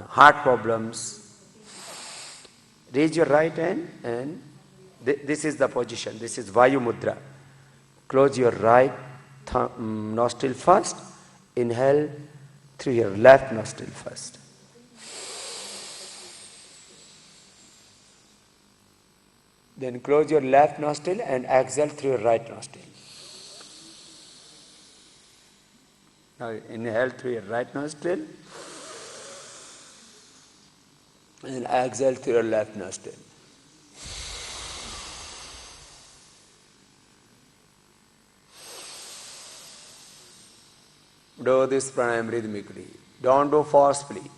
heart problems. Raise your right hand and this is the position. This is Vayu Mudra. Close your right nostril first. Inhale through your left nostril first. Then close your left nostril and exhale through your right nostril. Now inhale through your right nostril and exhale through your left nostril. Do this pranayam rhythmically. Don't do forcefully.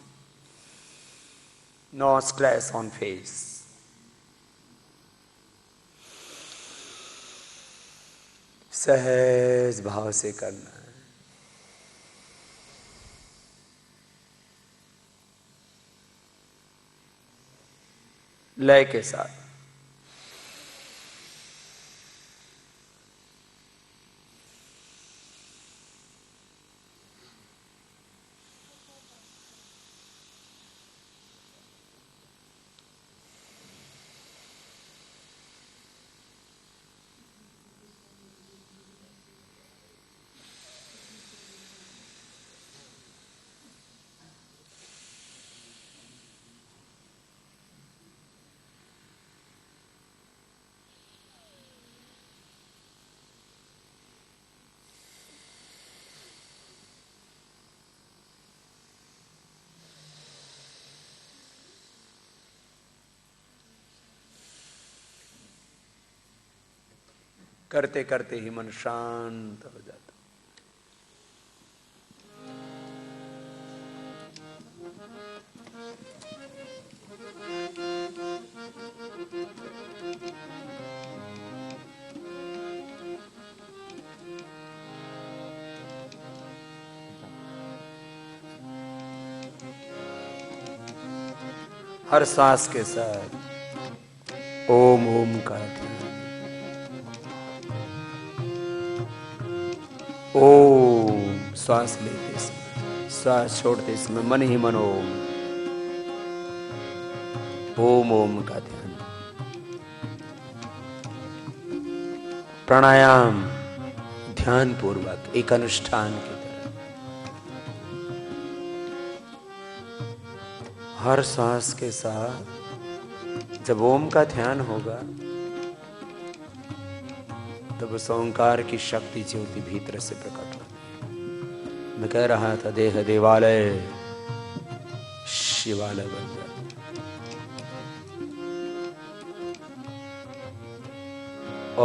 No stress on face. सहज भाव से करना है. लय के साथ. करते करते ही मन शांत हो जाता. हर सांस के साथ ओम ओम का ध्यान. ओम श्वास लेते समय, श्वास छोड़ते समय मन ही मन ओम. ओम ओम का ध्यान. प्राणायाम ध्यान पूर्वक एक अनुष्ठान की तरह. हर श्वास के साथ जब ओम का ध्यान होगा तब उस ओंकार की शक्ति ज्योति भीतर से प्रकट होती. मैं कह रहा था देह देवालय शिवालय बन जाता.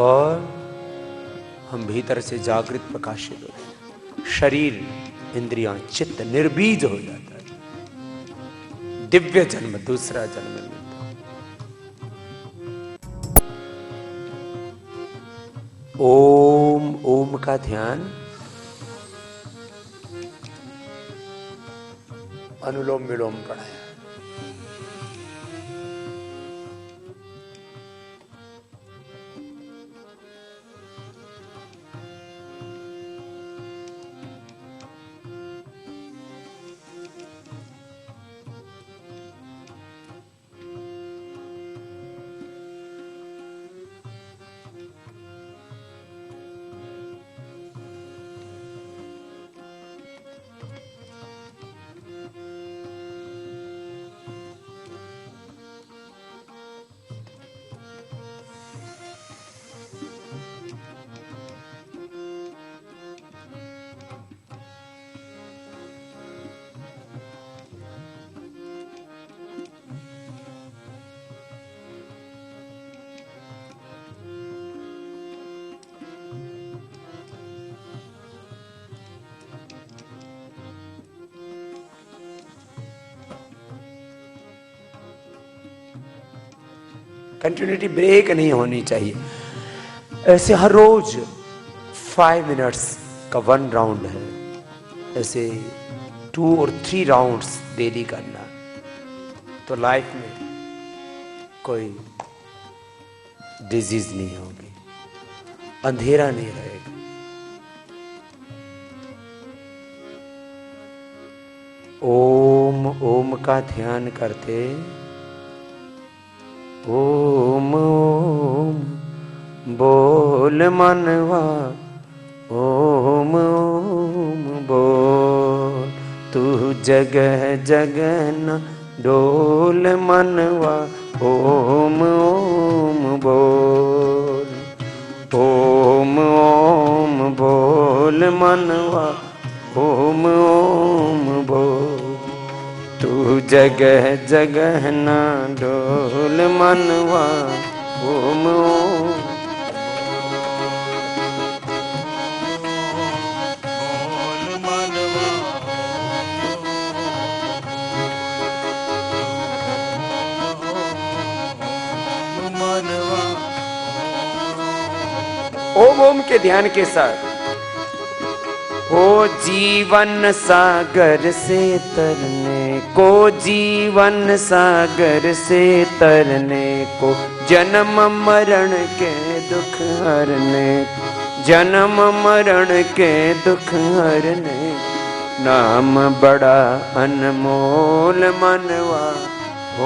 और हम भीतर से जागृत प्रकाशित होते. शरीर इंद्रियां चित्त निर्बीज हो जाता है. दिव्य जन्म, दूसरा जन्म मिलता. ओम ओम का ध्यान. अनुलोम विलोम प्राणायाम. कंटिन्यूटी ब्रेक नहीं होनी चाहिए. ऐसे हर रोज 5 मिनट्स का 1 राउंड है. ऐसे 2 और 3 राउंड्स डेली करना तो लाइफ में कोई डिजीज नहीं होगी, अंधेरा नहीं रहेगा. ओम ओम का ध्यान करते ओम ओम बोल मनवा ओम ओम बोल तू जगह जगह न डोल मनवा ओम ओम बोल ओम ओम बोल मनवा ओम ओम बोल तू जगह जगह न डोल मनवा ओम ओम ओम ओम के ध्यान के साथ हो जीवन सागर से तरने को जीवन सागर से तरने को जन्म मरण के दुख हरने जन्म मरण के दुख हरने नाम बड़ा अनमोल मनवा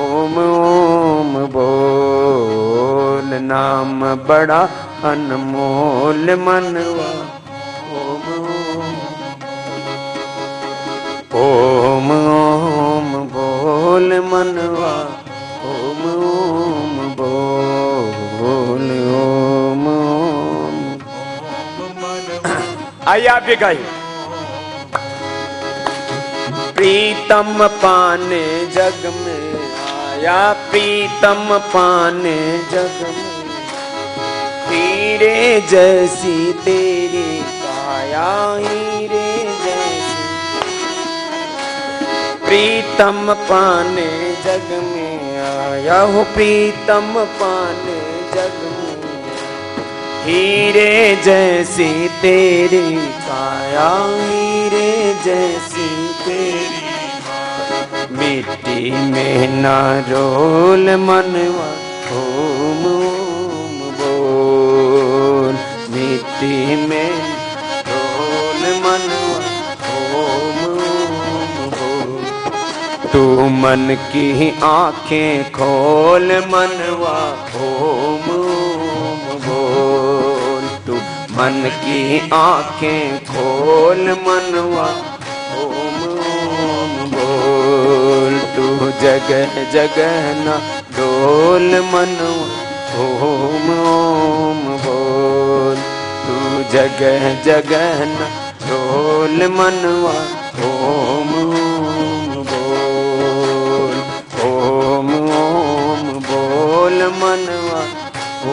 ओम ओम बोल नाम बड़ा अनमोल मनवा ओम ओम ओम बोल मनवा ओम ओम बोल ओम ओम। आइए आप भी गाइए। प्रीतम पाने जग में आया प्रीतम पाने जग में हीरे जैसी तेरी काया हीरे जैसी प्रीतम पाने जग में आया हो प्रीतम पाने जग में हीरे जैसी तेरी काया हीरे जैसी तेरी मिट्टी में ना रोल मनवा ओम ओम बोल मिट्टी में रोल मनवा ओम ओम बोल तू मन की आंखें खोल मनवा ओम ओम बोल तू मन की आंखें खोल मनवा ओम ओम बोल तू जगह जगह न डोल मनवा ओम ओम बोल तू जगह जगह न डोल मनवा ओम ओम बोल ओम ओम बोल मनवा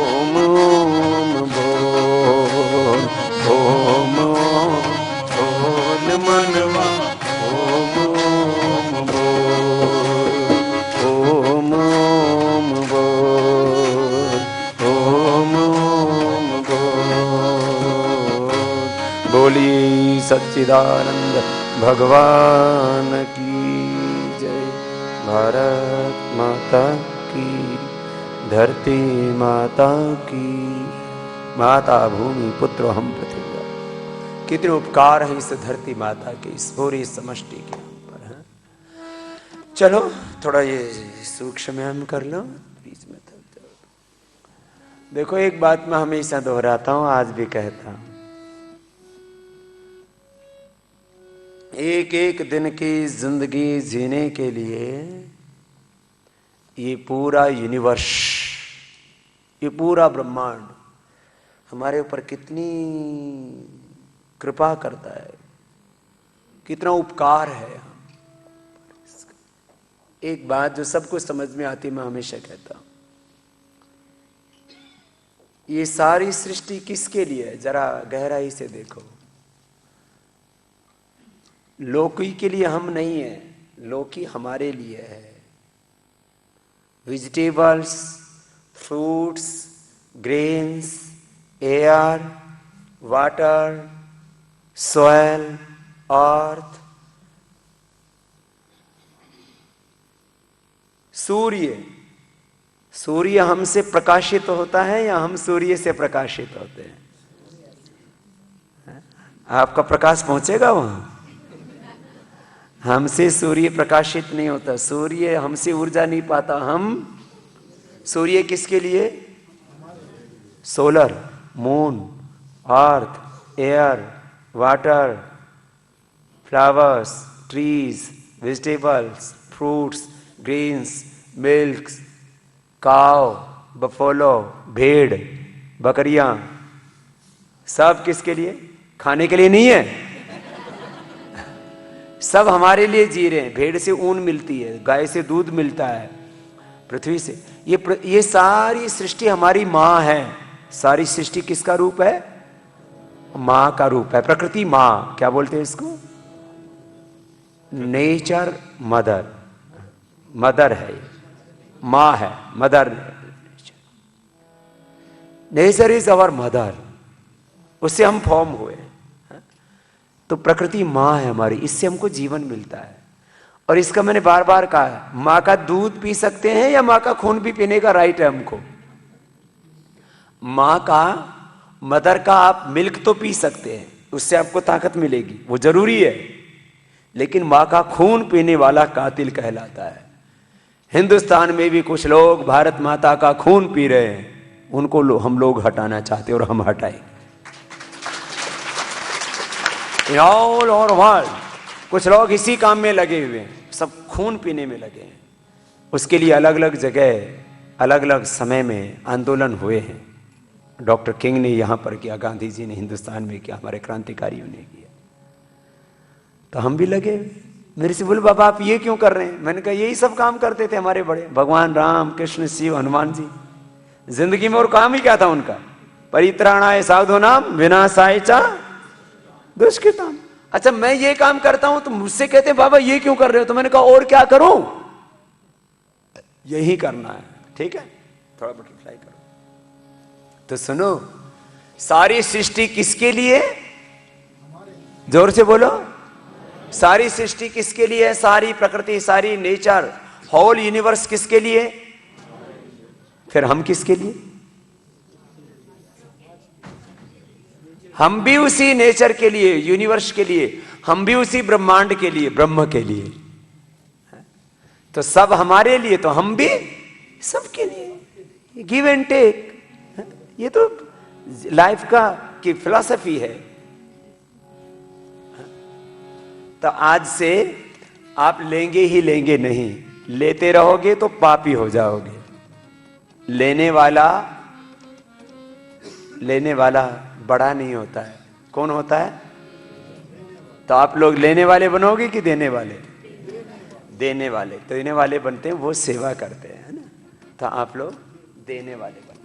ओम ओम बोल ओम ओम बोल मनवा ओम ओम बोल ओम ओम बोल ओम ओम बोल। बोली सच्चिदानंद भगवान की जय। भारत माता की धरती माता की माता भूमि पुत्र हम पृथ्वी। कितने उपकार है इस धरती माता के इस पूरी समष्टि के ऊपर है। चलो थोड़ा ये सूक्ष्म व्यायाम कर लो बीच में थक जाओ। देखो एक बात मैं हमेशा दोहराता हूं आज भी कहता हूं एक एक दिन की जिंदगी जीने के लिए ये पूरा यूनिवर्स ये पूरा ब्रह्मांड हमारे ऊपर कितनी कृपा करता है कितना उपकार है। एक बात जो सबको समझ में आती मैं हमेशा कहता हूं ये सारी सृष्टि किसके लिए है जरा गहराई से देखो। लोकी के लिए हम नहीं है लोकी हमारे लिए है। Vegetables fruits grains air water soil earth सूर्य सूर्य हमसे प्रकाशित होता है या हम सूर्य से प्रकाशित होते हैं? आपका प्रकाश पहुंचेगा वहां? हमसे सूर्य प्रकाशित नहीं होता, सूर्य हमसे ऊर्जा नहीं पाता। हम सूर्य किसके लिए? Solar, moon, earth, air, water, flowers, trees, vegetables, fruits, grains, milk, cow, buffalo, भेड़, बकरियां, सब किसके लिए? खाने के लिए नहीं है, सब हमारे लिए जी रहे हैं। भेड़ से ऊन मिलती है, गाय से दूध मिलता है, पृथ्वी से। ये सारी सृष्टि हमारी माँ है। सारी सृष्टि किसका रूप है? माँ का रूप है। प्रकृति माँ, क्या बोलते हैं इसको? नेचर मदर, मदर है, माँ है, mother. Nature is our mother, उससे हम फॉर्म हुए। तो प्रकृति माँ है हमारी, इससे हमको जीवन मिलता है। और इसका मैंने बार बार कहा है, माँ का दूध पी सकते हैं या माँ का खून भी पीने का राइट है हमको। माँ का, मदर का आप मिल्क तो पी सकते हैं, उससे आपको ताकत मिलेगी, वो जरूरी है। लेकिन माँ का खून पीने वाला कातिल कहलाता है। हिंदुस्तान में भी कुछ लोग भारत माता का खून पी रहे हैं, उनको हम लोग हटाना चाहते हैं और हम हटाएंगे। इन ऑल ओवर वर्ल्ड कुछ लोग इसी काम में लगे हुए हैं, सब खून पीने में लगे हैं। उसके लिए अलग अलग जगह, अलग अलग समय में आंदोलन हुए हैं। डॉक्टर किंग ने यहाँ पर किया, गांधी जी ने हिंदुस्तान में किया, हमारे क्रांतिकारियों ने किया। तो हम भी लगे हुए। मेरे से बोले बाबा आप ये क्यों कर रहे हैं? मैंने कहा यही सब काम करते थे हमारे बड़े, भगवान राम, कृष्ण, शिव, हनुमान जी। जिंदगी में और काम ही क्या था उनका? परित्राणाय साधूनाम विनाशाय च दुष्कृताम। अच्छा मैं ये काम करता हूं तो मुझसे कहते हैं बाबा ये क्यों कर रहे हो? तो मैंने कहा और क्या करूं? यही करना है, ठीक है, थोड़ा बटरफ्लाई करो। तो सुनो, सारी सृष्टि किसके लिए? जोर से बोलो, सारी सृष्टि किसके लिए है? सारी प्रकृति, सारी नेचर, होल यूनिवर्स किसके लिए? फिर हम किसके लिए? हम भी उसी नेचर के लिए, यूनिवर्स के लिए, हम भी उसी ब्रह्मांड के लिए, ब्रह्म के लिए। तो सब हमारे लिए, तो हम भी सबके लिए। गिव एंड टेक, ये तो लाइफ का की फिलॉसफी है। तो आज से आप लेंगे ही लेंगे नहीं, लेते रहोगे तो पापी हो जाओगे। लेने वाला बड़ा नहीं होता है। कौन होता है? तो आप लोग लेने वाले बनोगे कि देने वाले? देने वाले। तो देने वाले बनते हैं, वो सेवा करते हैं, है ना? तो आप लोग देने वाले बनना।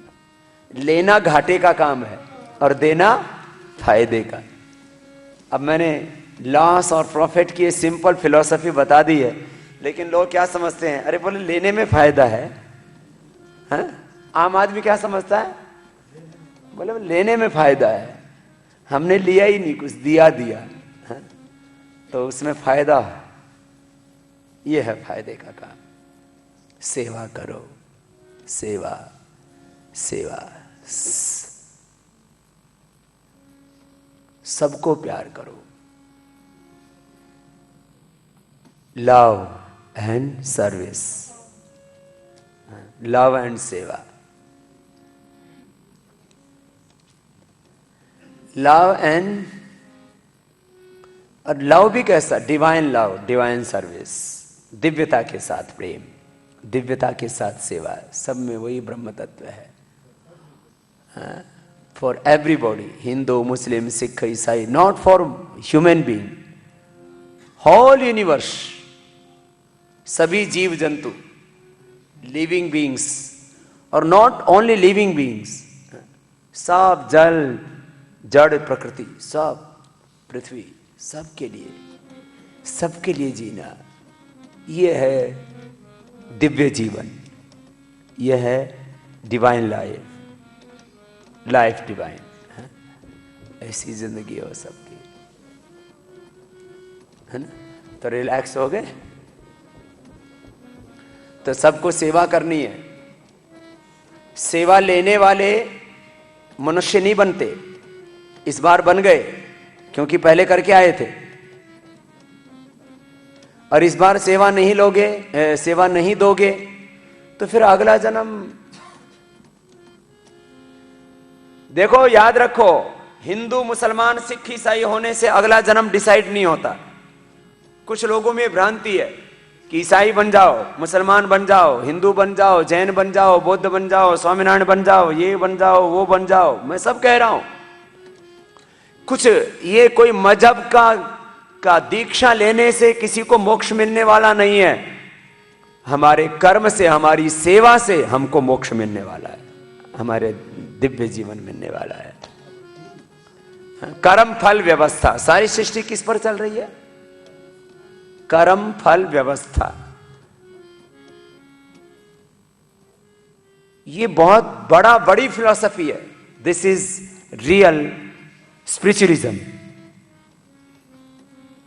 लेना घाटे का काम है और देना फायदे का। अब मैंने लॉस और प्रॉफिट की सिंपल फिलॉसफी बता दी है, लेकिन लोग क्या समझते हैं? अरे बोले लेने में फायदा है, हैं? आम आदमी क्या समझता है? बोले लेने में फायदा है, हमने लिया ही नहीं, कुछ दिया है? तो उसमें फायदा है। ये है फायदे का काम। सेवा करो, सेवा सेवा, सबको प्यार करो। Love and service, love and सेवा। लव एंड, और लव भी कैसा? डिवाइन लव, डिवाइन सर्विस, दिव्यता के साथ प्रेम, दिव्यता के साथ सेवा, सब में वही ब्रह्म तत्व है। For everybody, Hindu, Muslim, Sikh, ईसाई, not for human being, whole universe, सभी जीव जंतु, लिविंग बीइंग्स, और नॉट ओनली लिविंग बीइंग्स, सब जल, जड़, प्रकृति, सब पृथ्वी, सबके लिए जीना। ये है दिव्य जीवन, यह है डिवाइन लाइफ, लाइफ डिवाइन। ऐसी जिंदगी हो सबकी, है ना? तो रिलैक्स हो गए। तो सबको सेवा करनी है। सेवा लेने वाले मनुष्य नहीं बनते, इस बार बन गए क्योंकि पहले करके आए थे। और इस बार सेवा नहीं लोगे, सेवा नहीं दोगे तो फिर अगला जन्म, देखो याद रखो, हिंदू मुसलमान सिख ईसाई होने से अगला जन्म डिसाइड नहीं होता। कुछ लोगों में भ्रांति है कि ईसाई बन जाओ, मुसलमान बन जाओ, हिंदू बन जाओ, जैन बन जाओ, बौद्ध बन जाओ, स्वामीनारायण बन जाओ, ये बन जाओ, वो बन जाओ। मैं सब कह रहा हूं, कुछ ये कोई मजहब का दीक्षा लेने से किसी को मोक्ष मिलने वाला नहीं है। हमारे कर्म से, हमारी सेवा से हमको मोक्ष मिलने वाला है, हमारे दिव्य जीवन मिलने वाला है। कर्म फल व्यवस्था, सारी सृष्टि किस पर चल रही है? कर्म फल व्यवस्था। ये बहुत बड़ी फिलॉसफी है। This is real spiritualism.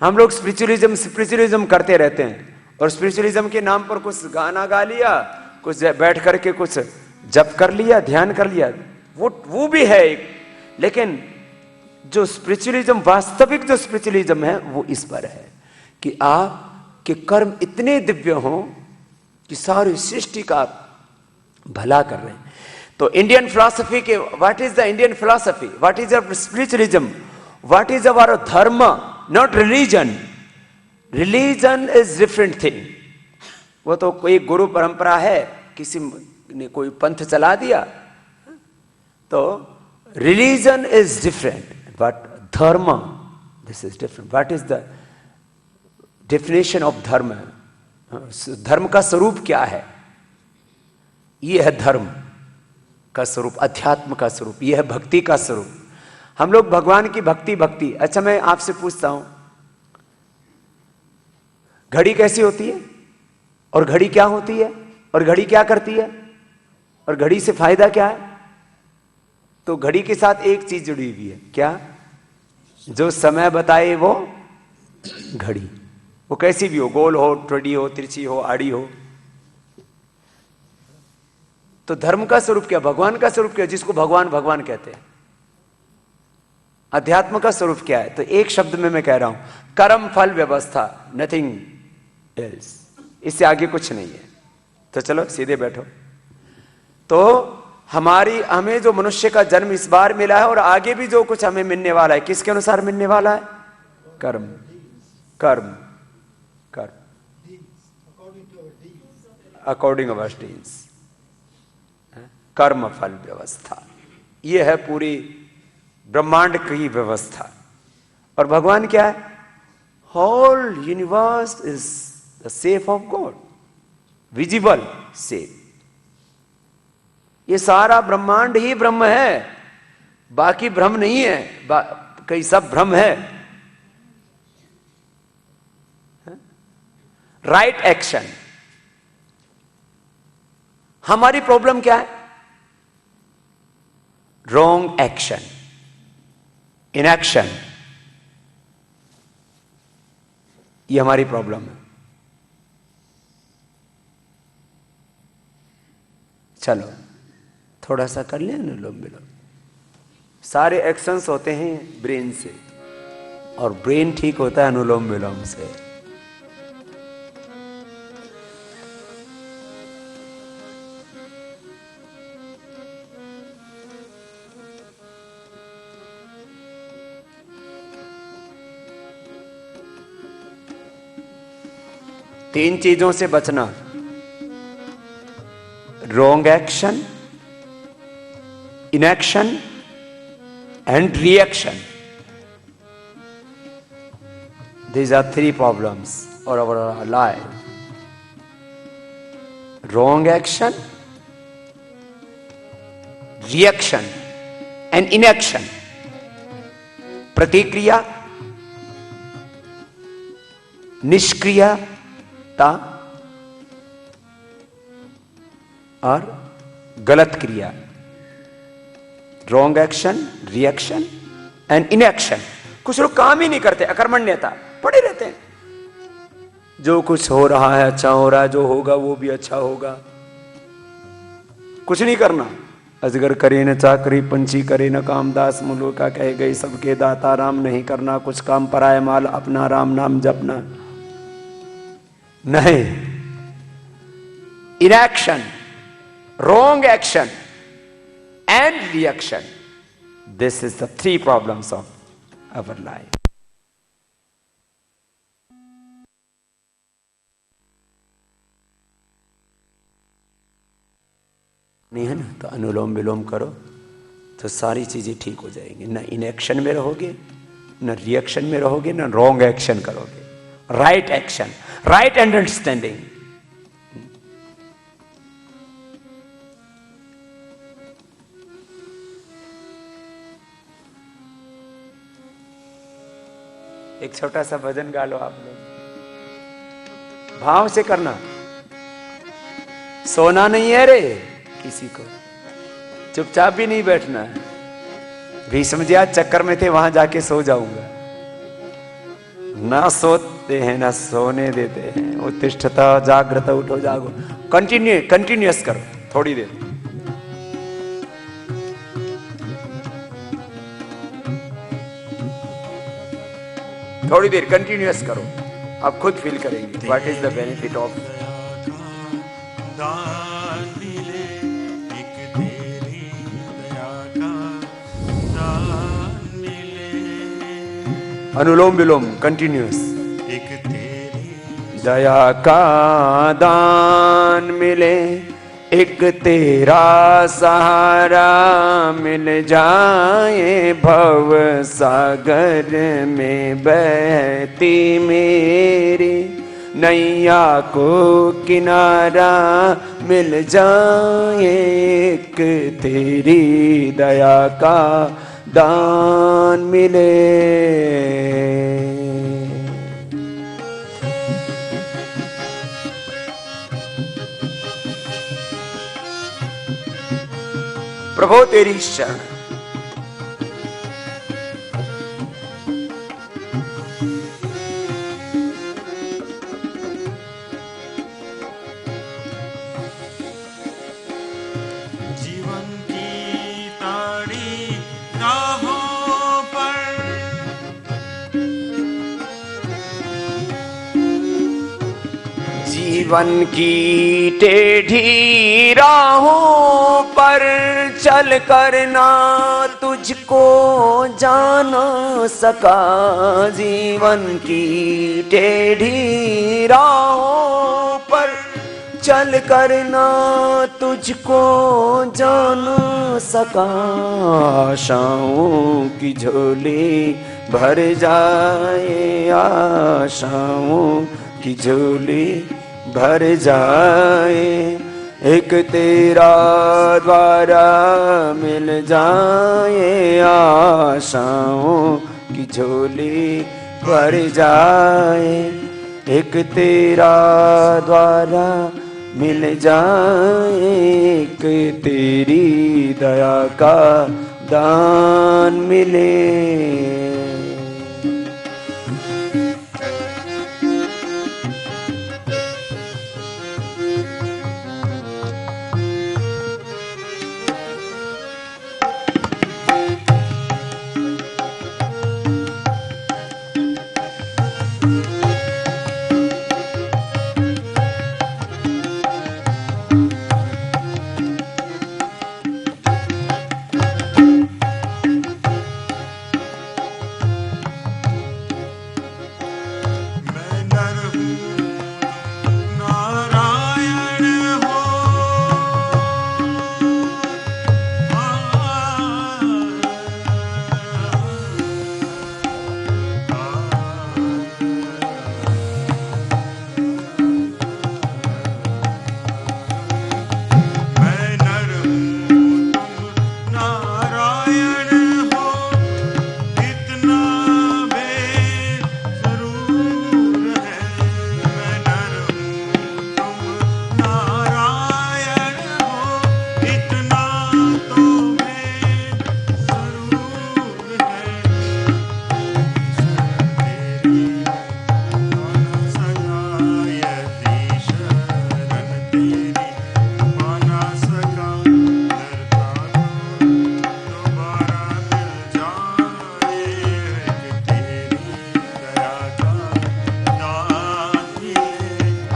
हम लोग स्पिरिचुअलिज्म करते रहते हैं, और स्पिरिचुअलिज्म के नाम पर कुछ गाना गा लिया, कुछ बैठ करके कुछ जप कर लिया, ध्यान कर लिया, वो भी है एक। लेकिन जो स्पिरिचुअलिज्म, वास्तविक जो स्पिरिचुअलिज्म है, वो इस पर है कि आपके कर्म इतने दिव्य हों कि सारी सृष्टि का भला कर रहे हैं। तो इंडियन फिलॉसफी के, what is the Indian philosophy, what is our spiritualism, what is our dharma, not religion. Religion is different thing. वो तो कोई गुरु परंपरा है, किसी ने कोई पंथ चला दिया, तो रिलीजन इज डिफरेंट, बट धर्म, this is different. What is the definition of धर्म? धर्म का स्वरूप क्या है? यह है धर्म का स्वरूप, अध्यात्म का स्वरूप, यह है भक्ति का स्वरूप। हम लोग भगवान की भक्ति। अच्छा, मैं आपसे पूछता हूं, घड़ी कैसी होती है, और घड़ी क्या होती है, और घड़ी क्या करती है, और घड़ी से फायदा क्या है? तो घड़ी के साथ एक चीज जुड़ी हुई है, क्या? जो समय बताए वो घड़ी, वो कैसी भी हो, गोल हो, टेढ़ी हो, तिरछी हो, आड़ी हो। तो धर्म का स्वरूप क्या, भगवान का स्वरूप क्या, जिसको भगवान भगवान कहते हैं? अध्यात्म का स्वरूप क्या है? तो एक शब्द में मैं कह रहा हूं, कर्म फल व्यवस्था, नथिंग एल्स। इससे आगे कुछ नहीं है। तो चलो सीधे बैठो। तो हमें जो मनुष्य का जन्म इस बार मिला है, और आगे भी जो कुछ हमें मिलने वाला है, किसके अनुसार मिलने वाला है? कर्म, कर्म, कर्म, अकॉर्डिंग अवर डीड्स, कर्म फल व्यवस्था। यह है पूरी ब्रह्मांड की व्यवस्था। और भगवान क्या है? Whole universe is the shape of God, visible shape. ये सारा ब्रह्मांड ही ब्रह्म है, बाकी भ्रम नहीं है, कई सब भ्रम है। Right action. हमारी प्रॉब्लम क्या है? Wrong action, inaction. ये हमारी प्रॉब्लम है। चलो थोड़ा सा कर लें अनुलोम विलोम। सारे एक्शंस होते हैं ब्रेन से, और ब्रेन ठीक होता है अनुलोम विलोम से। तीन चीजों से बचना, wrong action, inaction and reaction. These are three problems of our life. Wrong action, reaction and inaction. प्रतिक्रिया, निष्क्रियता और गलत क्रिया। Wrong action, reaction and inaction. कुछ लोग काम ही नहीं करते, अकर्मण्यता, पड़े रहते हैं। जो कुछ हो रहा है अच्छा हो रहा है, जो होगा वो भी अच्छा होगा, कुछ नहीं करना। अजगर करे न चाकरी, पंछी करे न काम, दास मुलो का कहे गए सबके दाता राम। नहीं करना कुछ काम, पराया माल अपना, राम नाम जपना। नहीं, inaction, wrong action and reaction. This is the three problems of our life. नहीं है ना, तो अनुलोम विलोम करो तो सारी चीजें ठीक हो जाएंगी। ना इनएक्शन में रहोगे, ना रिएक्शन में रहोगे, ना रॉन्ग एक्शन करोगे। Right action, right understanding. एक छोटा सा भजन गा लो आप लोग, भाव से करना। सोना नहीं है रे किसी को, चुपचाप भी नहीं बैठना है। भीष्म जी आज चक्कर में थे, वहां जाके सो जाऊंगा। ना सोते हैं ना सोने देते हैं। उत्तिष्ठता जागृत, उठो जागो। कंटिन्यूअस करो थोड़ी देर। थोड़ी देर कंटिन्यूअस करो, आप खुद फील करेंगे what is the benefit of. Anulom vilom continuous. एक तेरी दया का दान मिले, एक तेरा सहारा मिल जाए, भव सागर में बहती मेरी नैया को किनारा मिल जाए, एक तेरी दया का दान मिले। प्रभु तेरी शरण। जीवन की ताड़ी राहों पर, जीवन की टेढ़ी राहों पर चल कर ना तुझको जान सका। जीवन की टेढ़ी राहों पर चल कर ना तुझको जान सका। आशाओं की झोली भर जाए, आशाओं की झोली भर जाए, एक तेरा द्वारा मिल जाए, आशाओं की झोली भर जाए, एक तेरा द्वारा मिल जाए, एक तेरी दया का दान मिले।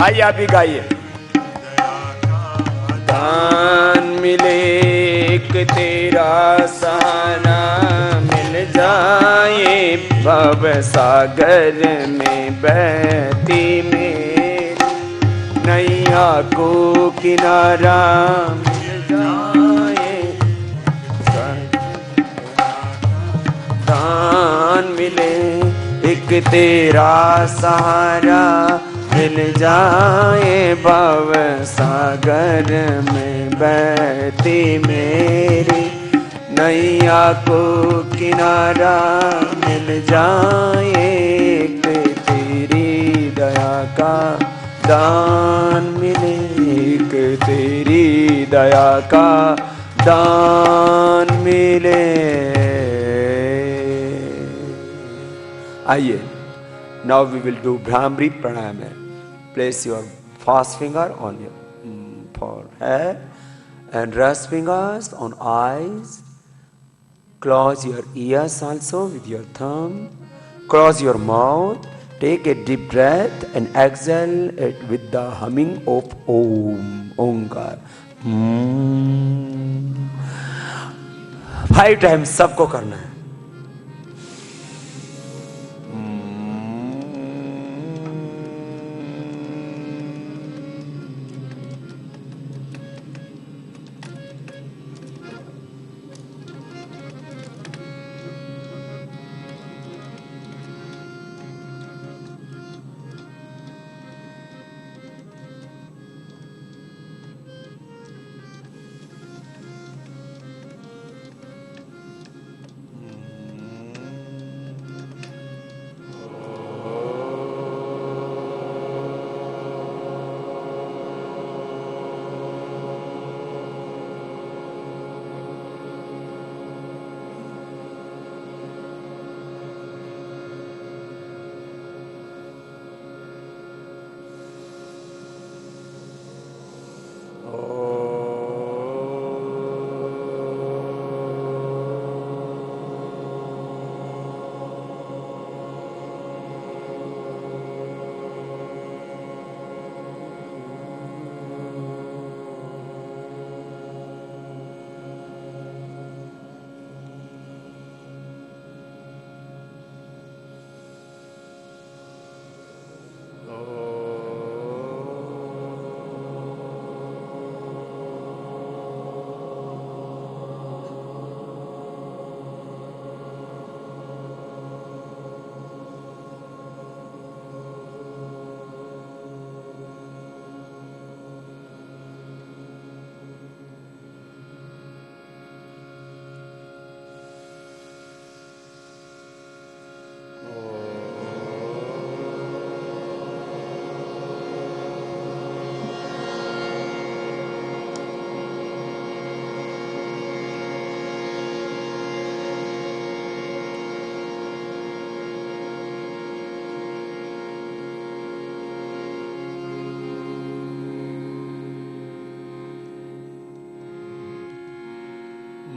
आइए आप भी गाइए। दान मिले एक तेरा सहारा, मिल जाए भव सागर में बहती मेरी नैया को किनारा, मिल जाए दान मिले एक तेरा सहारा, मिल जाए भव सागर में बहती मेरी नैया को किनारा, मिल जाए एक तेरी दया का दान मिले, एक तेरी दया का दान मिले। आइए, now we will do Brahmari Pranayama. Place your first finger on your forehead and rest fingers on eyes. Close your ears also with your thumb. Close your mouth. Take a deep breath and exhale it with the humming of Om. Omkar. 5 times सबको करना है।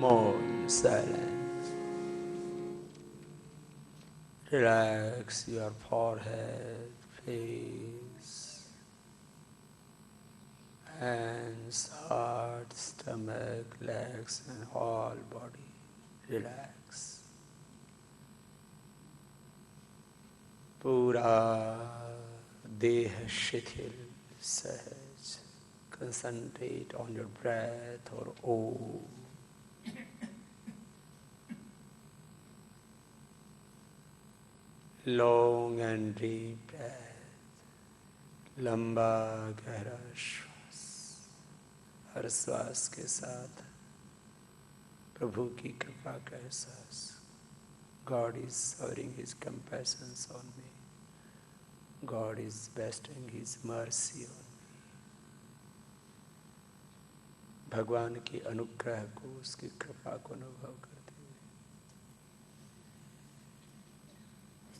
More silence. Relax your forehead, face, hands, heart, stomach, legs and whole body. Relax. पूरा देह शिथिल सहज. Concentrate on your breath or Om. Long and deep breath. लंबा गहरा श्वास. हर श्वास के साथ प्रभु की कृपा का एहसास. God is showering His compassion on me. God is bestowing His mercy on me. भगवान की अनुग्रह को, उसकी कृपा को अनुभव करते हुए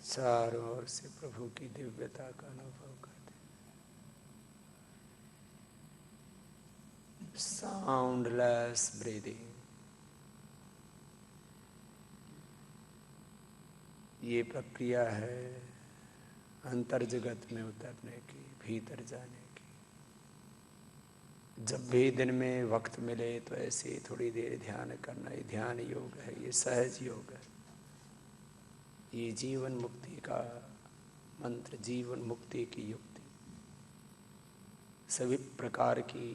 चारों ओर से प्रभु की दिव्यता का अनुभव करते हुए साउंडलेस ब्रीदिंग. ये प्रक्रिया है अंतर जगत में उतरने की, भीतर जाने की. जब भी दिन में वक्त मिले तो ऐसे ही थोड़ी देर ध्यान करना, ये ध्यान योग है, ये सहज योग है, ये जीवन मुक्ति का मंत्र, जीवन मुक्ति की युक्ति, सभी प्रकार की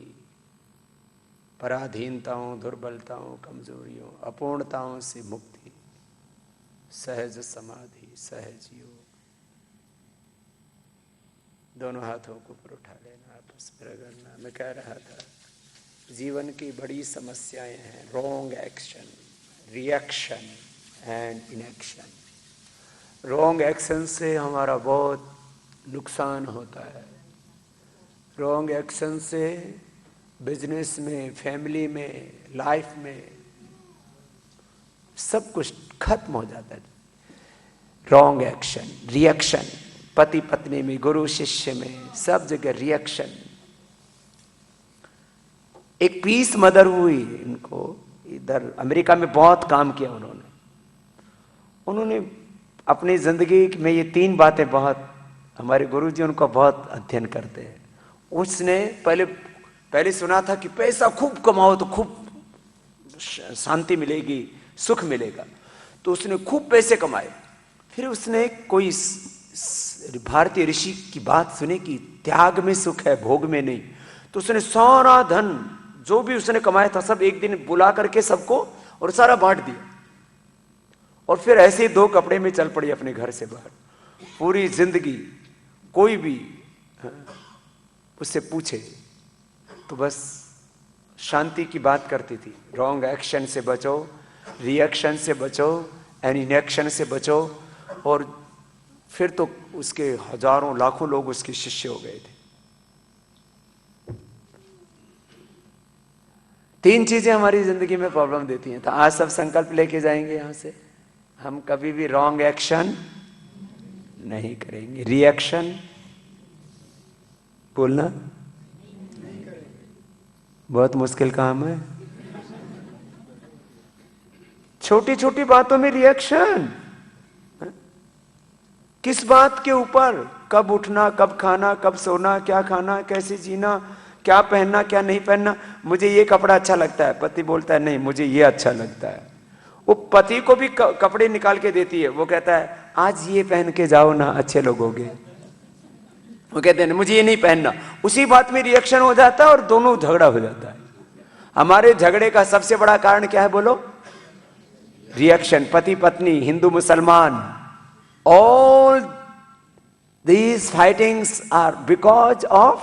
पराधीनताओं, दुर्बलताओं, कमजोरियों, अपूर्णताओं से मुक्ति, सहज समाधि, सहज योग। दोनों हाथों को ऊपर उठा लेना, आपस में रगड़ना। मैं कह रहा था जीवन की बड़ी समस्याएं हैं wrong action, reaction and inaction. Wrong action से हमारा बहुत नुकसान होता है। रॉन्ग एक्शन से बिजनेस में, फैमिली में, लाइफ में सब कुछ खत्म हो जाता है। रॉन्ग एक्शन, रिएक्शन, पति पत्नी में, गुरु शिष्य में, सब जगह रिएक्शन। एक पीस मदर हुई, इनको इधर अमेरिका में बहुत काम किया उन्होंने अपनी जिंदगी में ये 3 बातें बहुत, हमारे गुरुजी उनको बहुत अध्ययन करते हैं। उसने पहले सुना था कि पैसा खूब कमाओ तो खूब शांति मिलेगी, सुख मिलेगा, तो उसने खूब पैसे कमाए। फिर उसने कोई भारतीय ऋषि की बात सुनी कि त्याग में सुख है, भोग में नहीं। तो उसने सारा धन जो भी उसने कमाया था सब एक दिन बुला करके सबको और सारा बांट दिया, और फिर ऐसे ही 2 कपड़े में चल पड़ी अपने घर से बाहर। पूरी जिंदगी कोई भी उससे पूछे तो बस शांति की बात करती थी। रॉन्ग एक्शन से बचो, रिएक्शन से बचो एंड इनएक्शन से बचो। और फिर तो उसके हजारों लाखों लोग उसके शिष्य हो गए थे। 3 चीजें हमारी जिंदगी में प्रॉब्लम देती हैं। तो आज सब संकल्प लेके जाएंगे यहां से, हम कभी भी रॉन्ग एक्शन नहीं करेंगे। रिएक्शन बोलना बहुत मुश्किल काम है। छोटी छोटी बातों में रिएक्शन, किस बात के ऊपर, कब उठना, कब खाना, कब सोना, क्या खाना, कैसे जीना, क्या पहनना, क्या नहीं पहनना। मुझे ये कपड़ा अच्छा लगता है, पति बोलता है नहीं मुझे ये अच्छा लगता है। वो पति को भी कपड़े निकाल के देती है, वो कहता है आज ये पहन के जाओ ना, अच्छे लोगोगे। वो कहते हैं मुझे ये नहीं पहनना। उसी बात में रिएक्शन हो जाता है और दोनों झगड़ा हो जाता है। हमारे झगड़े का सबसे बड़ा कारण क्या है बोलो? रिएक्शन। पति पत्नी, हिंदू मुसलमान, all these fightings are because of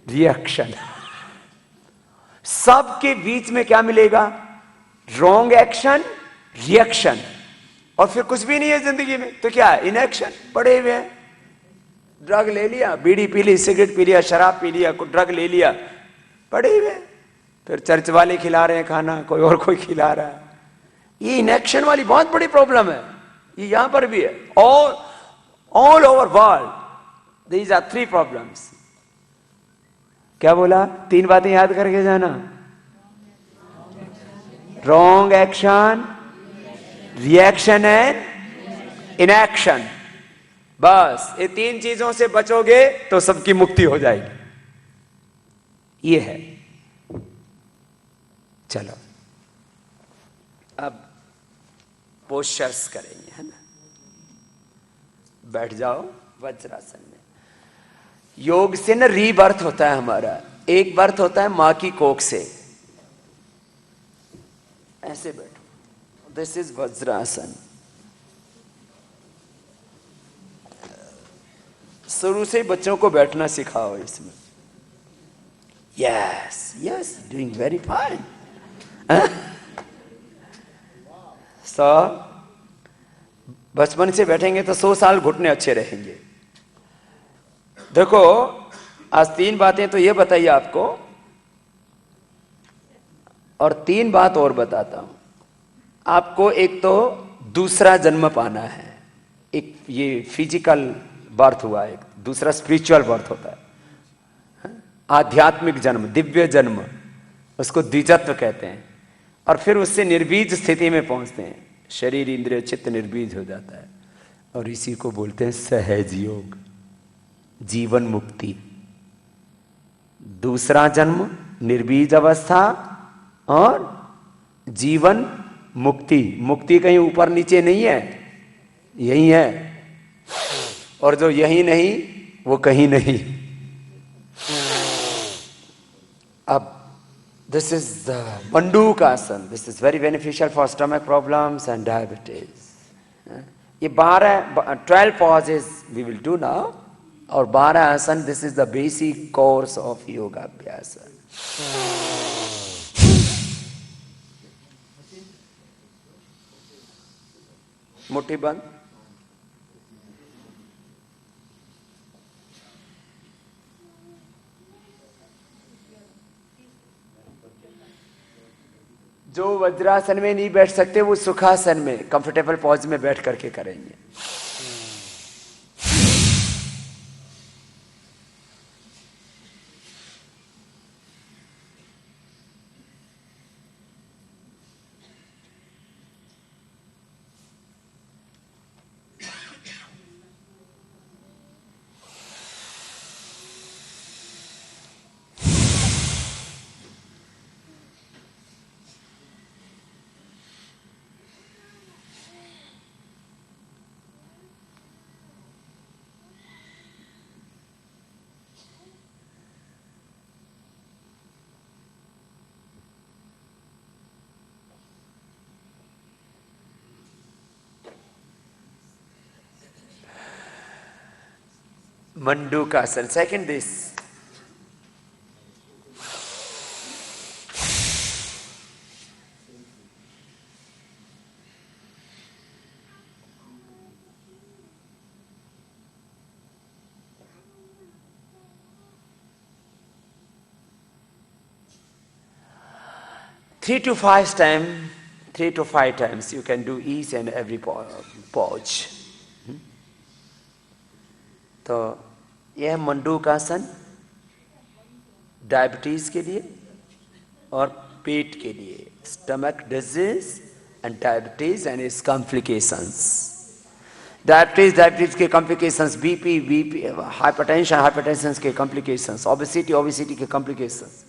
reaction. सबके बीच में क्या मिलेगा? रॉन्ग एक्शन, रिएक्शन, और फिर कुछ भी नहीं है जिंदगी में। तो क्या है? इनएक्शन। पड़े हुए हैं, ड्रग ले लिया, बीड़ी पी ली, सिगरेट पी लिया, शराब पी लिया, ड्रग ले लिया, पड़े हुए। फिर चर्च वाले खिला रहे हैं खाना, कोई और कोई खिला रहा है। ये इनएक्शन वाली बहुत बड़ी प्रॉब्लम है। ये यहां पर भी है, all over world these are 3 problems. क्या बोला? 3 बातें याद करके जाना। Wrong action, reaction and inaction. बस ये 3 चीजों से बचोगे तो सबकी मुक्ति हो जाएगी। ये है। चलो अब पोस्चर्स करेंगे, है ना? बैठ जाओ वज्रासन में। योग से ना रीबर्थ होता है हमारा। एक बर्थ होता है मां की कोख से। ऐसे बैठो, दिस इज वज्रासन। शुरू से बच्चों को बैठना सिखाओ इसमें। Yes yes, doing very fine. बचपन से बैठेंगे तो 100 साल घुटने अच्छे रहेंगे। देखो आज 3 बातें तो ये बताइए आपको, और 3 बात और बताता हूं आपको। एक तो दूसरा जन्म पाना है, एक ये फिजिकल बर्थ हुआ, एक दूसरा स्पिरिचुअल बर्थ होता है, आध्यात्मिक जन्म, दिव्य जन्म, उसको द्विजत्व कहते हैं। और फिर उससे निर्बीज स्थिति में पहुंचते हैं, शरीर इंद्रिय चित्त निर्बीज हो जाता है, और इसी को बोलते हैं सहज योग, जीवन मुक्ति। दूसरा जन्म निर्बीज अवस्था और जीवन मुक्ति। मुक्ति कहीं ऊपर नीचे नहीं है, यही है, और जो यही नहीं वो कहीं नहीं। अब this is the Mandukasana. This is very beneficial for stomach problems and diabetes. ये 12 pauses we will do now, और 12 आसन. This is the basic course of yoga abhyasa. मुट्ठी बंद. जो वज्रासन में नहीं बैठ सकते वो सुखासन में कंफर्टेबल पॉज में बैठ करके करेंगे. Mandukasan. Second, this. Three to five times you can do each and every pose. तो यह मंडूकासन डायबिटीज के लिए और पेट के लिए, stomach disease and diabetes and it's complications. Diabetes के कॉम्प्लिकेशंस, बीपी, हाइपरटेंशन के कॉम्प्लिकेशंस, ओबेसिटी के कॉम्प्लिकेशंस.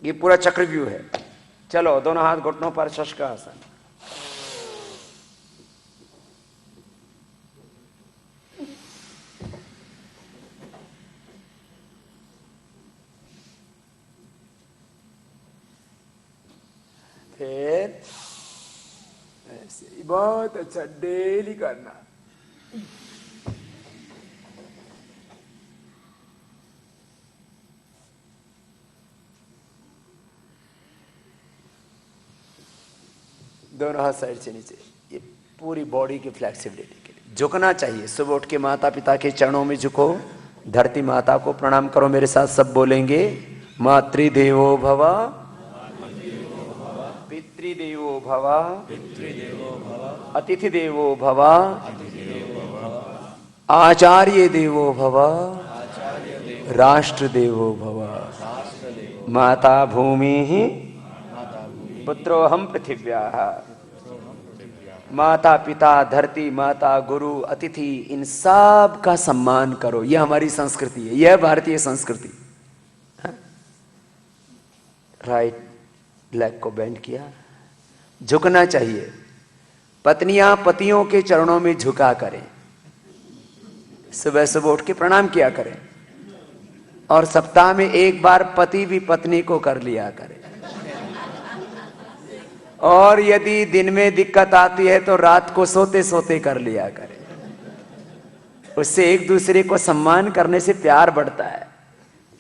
ये पूरा चक्रव्यूह है. चलो दोनों हाथ घुटनों पर, शशकासन. फिर ऐसे बहुत अच्छा डेली करना. दोनों हाथ साइड से नीचे. ये पूरी बॉडी की फ्लेक्सिबिलिटी के लिए झुकना चाहिए. सुबह उठ के माता पिता के चरणों में झुको, धरती माता को प्रणाम करो. मेरे साथ सब बोलेंगे, मातृदेवो भव, पितृदेवो भव, अतिथि देवो भव, आचार्य देवो भव, राष्ट्र देवो भव. माता भूमि पुत्रोहम पृथिव्याः. माता पिता, धरती माता, गुरु, अतिथि, इन सब का सम्मान करो. यह हमारी संस्कृति है, यह भारतीय संस्कृति. राइट लेग को बेंड किया. झुकना चाहिए. पत्नियां पतियों के चरणों में झुका करें. सुबह सुबह उठ के प्रणाम किया करें. और सप्ताह में एक बार पति भी पत्नी को कर लिया करे. और यदि दिन में दिक्कत आती है तो रात को सोते सोते कर लिया करे. उससे एक दूसरे को सम्मान करने से प्यार बढ़ता है.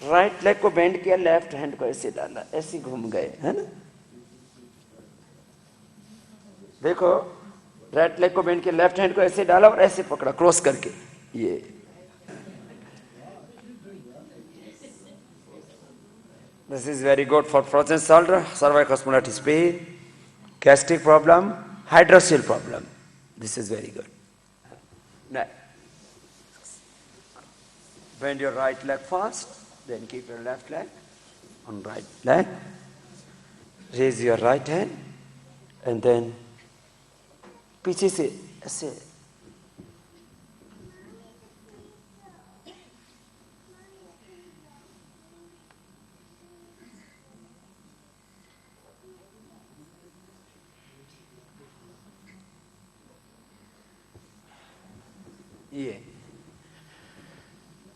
राइट लेग को बेंड किया, लेफ्ट हैंड को ऐसे डाला, ऐसे घूम गए, है ना. देखो, राइट लेग को बेंड किया, लेफ्ट हैंड को ऐसे डाला और ऐसे पकड़ा क्रॉस करके. ये this is very good for frozen shoulder, cervical spondylosis pain, gastric problem, hydrocele problem. This is very good. Now, bend your right leg first, then keep your left leg on right leg. Raise your right hand, and then पीछे से ऐसे ये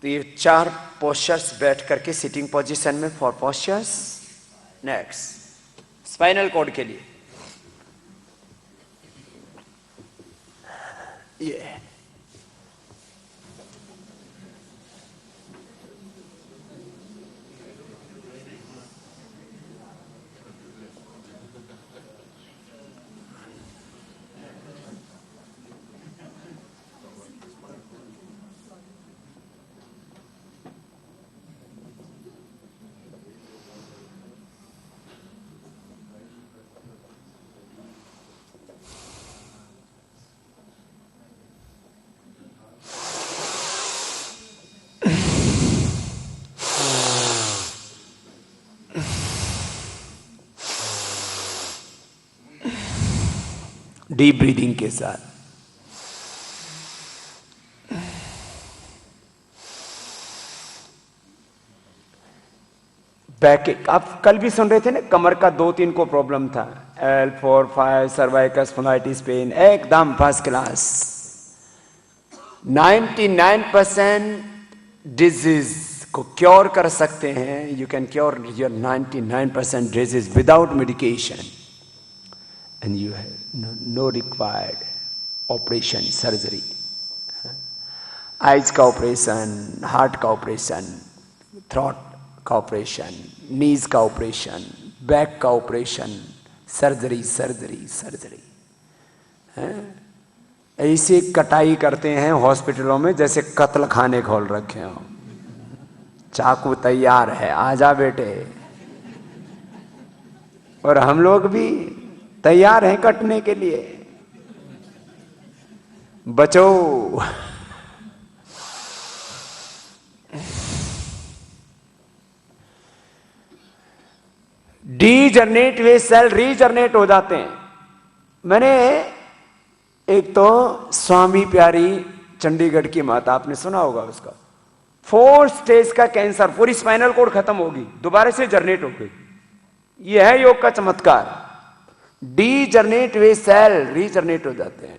तो ये 4 postures बैठ करके sitting position में 4 postures. Next spinal cord के लिए ये डीप ब्रीदिंग के साथ। बैक, आप कल भी सुन रहे थे ना, कमर का 2-3 को प्रॉब्लम था, L4, 5, सर्वाइकल स्पॉन्डिलाइटिस पेन, एकदम फर्स्ट क्लास। 99% डिजीज को क्योर कर सकते हैं। You can cure your 99% disease without medication, and you have no required operation, surgery. Eyes का ऑपरेशन, हार्ट का ऑपरेशन, थ्रोट का ऑपरेशन, नीज का ऑपरेशन, बैक का ऑपरेशन, सर्जरी सर्जरी सर्जरी। ऐसे कटाई करते हैं हॉस्पिटलों में जैसे कत्ल खाने खोल रखे हो। चाकू तैयार है, आजा बेटे। और हम लोग भी तैयार हैं कटने के लिए। बचो। डीजनरेट वे सेल रीजनरेट हो जाते हैं। मैंने एक तो स्वामी प्यारी चंडीगढ़ की माता, आपने सुना होगा उसका, 4 स्टेज का कैंसर, पूरी स्पाइनल कॉर्ड खत्म होगी, दोबारा से जनरेट हो गई। यह है योग का चमत्कार। डीजनरेट वे सेल रीजनरेट हो जाते हैं।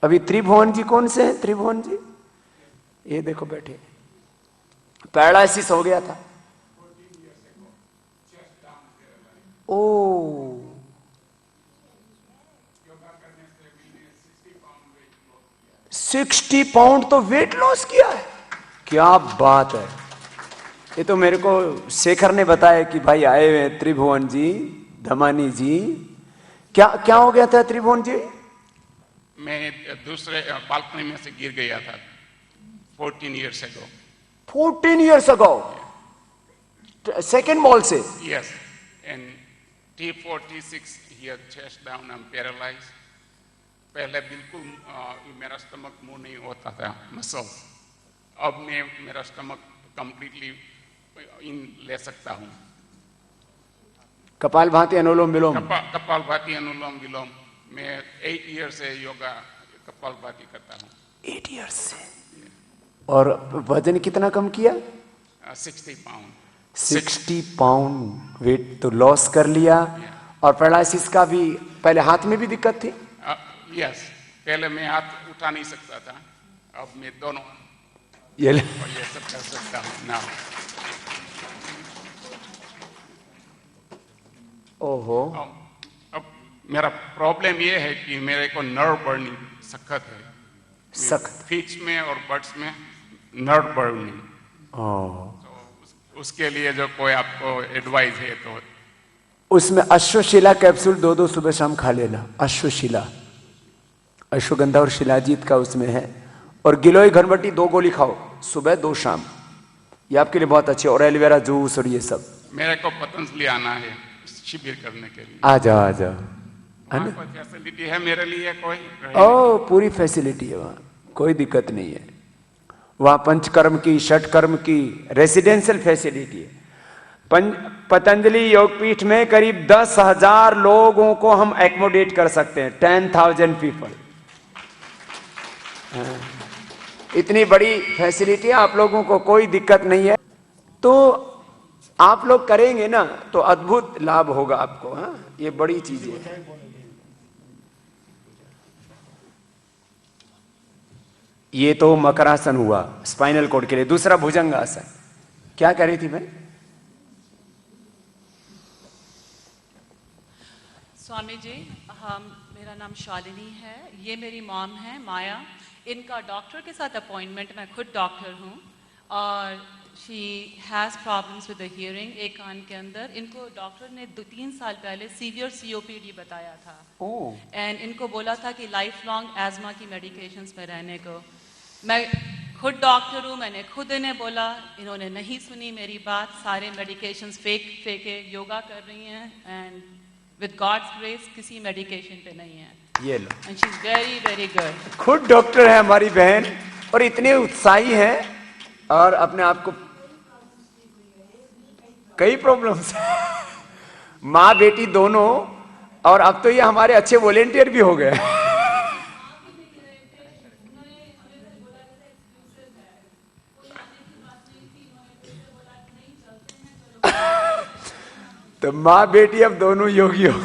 अभी त्रिभुवन जी कौन से हैं? त्रिभुवन जी ये देखो बैठे, पैरालिसिस हो गया था। ओ 60 पाउंड तो वेट लॉस किया है। क्या बात है। ये तो मेरे को शेखर ने बताया कि भाई आए हुए त्रिभुवन जी, धमानी जी। क्या क्या हो गया था त्रिभुवन जी? मैं दूसरे बालकनी में से गिर गया था 14 years ago. 14 years ago. Second ball से? Yes. And T46 here, chest down, I'm paralyzed. पहले बिल्कुल मेरा स्टमक मूव नहीं होता था, मसल। अब मैं मेरा स्टमक कंप्लीटली इन ले सकता हूँ। कपालभाति अनुलोम विलोम। कपालभाति अनुलोम विलोम। मैं 8 years से योगा कपालभाति करता हूँ। 8 years से। और वजन कितना कम किया? 60 pound। 60 पाउंड वेट तो लॉस कर लिया। और पैरालिसिस का भी, पहले हाथ में भी दिक्कत थी? यस, पहले मैं हाथ उठा नहीं सकता था, अब मैं दोनों ये सब कर सकता हूँ ना। ओहो। अब मेरा प्रॉब्लम ये है कि मेरे को नर्व बर्निंग सख्त है। सख्त फीट्स में और बट्स में नर्व बर्निंग। तो उसके लिए जो कोई आपको एडवाइस है तो उसमें अश्वशिला कैप्सूल 2-2 सुबह शाम खा लेना। अश्वशिला, अश्वगंधा और शिलाजीत का उसमें है। और गिलोय घनवटी 2 गोली खाओ सुबह 2 शाम, ये आपके लिए बहुत अच्छे। और एलोवेरा जूस और ये सब। मेरे को पतंजलि आना है शिविर करने के लिए। आ जाओ आ जाओ। कोई फैसिलिटी है मेरे लिए कोई? ओ पूरी फैसिलिटी है वहाँ, कोई दिक्कत नहीं है। वहाँ पंचकर्म की, षटकर्म की रेसिडेंशियल फैसिलिटी है। पतंजलि योगपीठ में करीब 10,000 लोगों को हम एकोमोडेट कर सकते हैं। 10,000 पीपल। इतनी बड़ी फैसिलिटी है, आप लोगों को कोई दिक्कत नहीं है। तो आप लोग करेंगे ना तो अद्भुत लाभ होगा आपको। हाँ, ये बड़ी चीज है। ये तो मकरासन हुआ स्पाइनल कोड के लिए। दूसरा भुजंगासन। क्या कह रही थी मैं? स्वामी जी, मेरा नाम शालिनी है, ये मेरी मॉम है माया। इनका डॉक्टर के साथ अपॉइंटमेंट, मैं खुद डॉक्टर हूँ, और she has problems with the hearing, एक कान के अंदर। इनको डॉक्टर ने 2-3 साल पहले सीवियर COPD बताया था। एंड इनको बोला था कि लाइफ लॉन्ग एजमा की मेडिकेशंस में रहने को। मैं खुद डॉक्टर हूँ, मैंने खुद इन्हें बोला, इन्होंने नहीं सुनी मेरी बात, सारे मेडिकेशंस फेंके, योगा कर रही हैं, एंड विद गॉड्स ग्रेस किसी मेडिकेशन पे नहीं है। ये लो। And she is very very good. खुद डॉक्टर है हमारी बहन, और इतने उत्साही हैं, और अपने आप को कई प्रॉब्लम्स माँ बेटी दोनों, और अब तो ये हमारे अच्छे वॉलेंटियर भी हो गए। तो माँ बेटी अब दोनों योगी हो।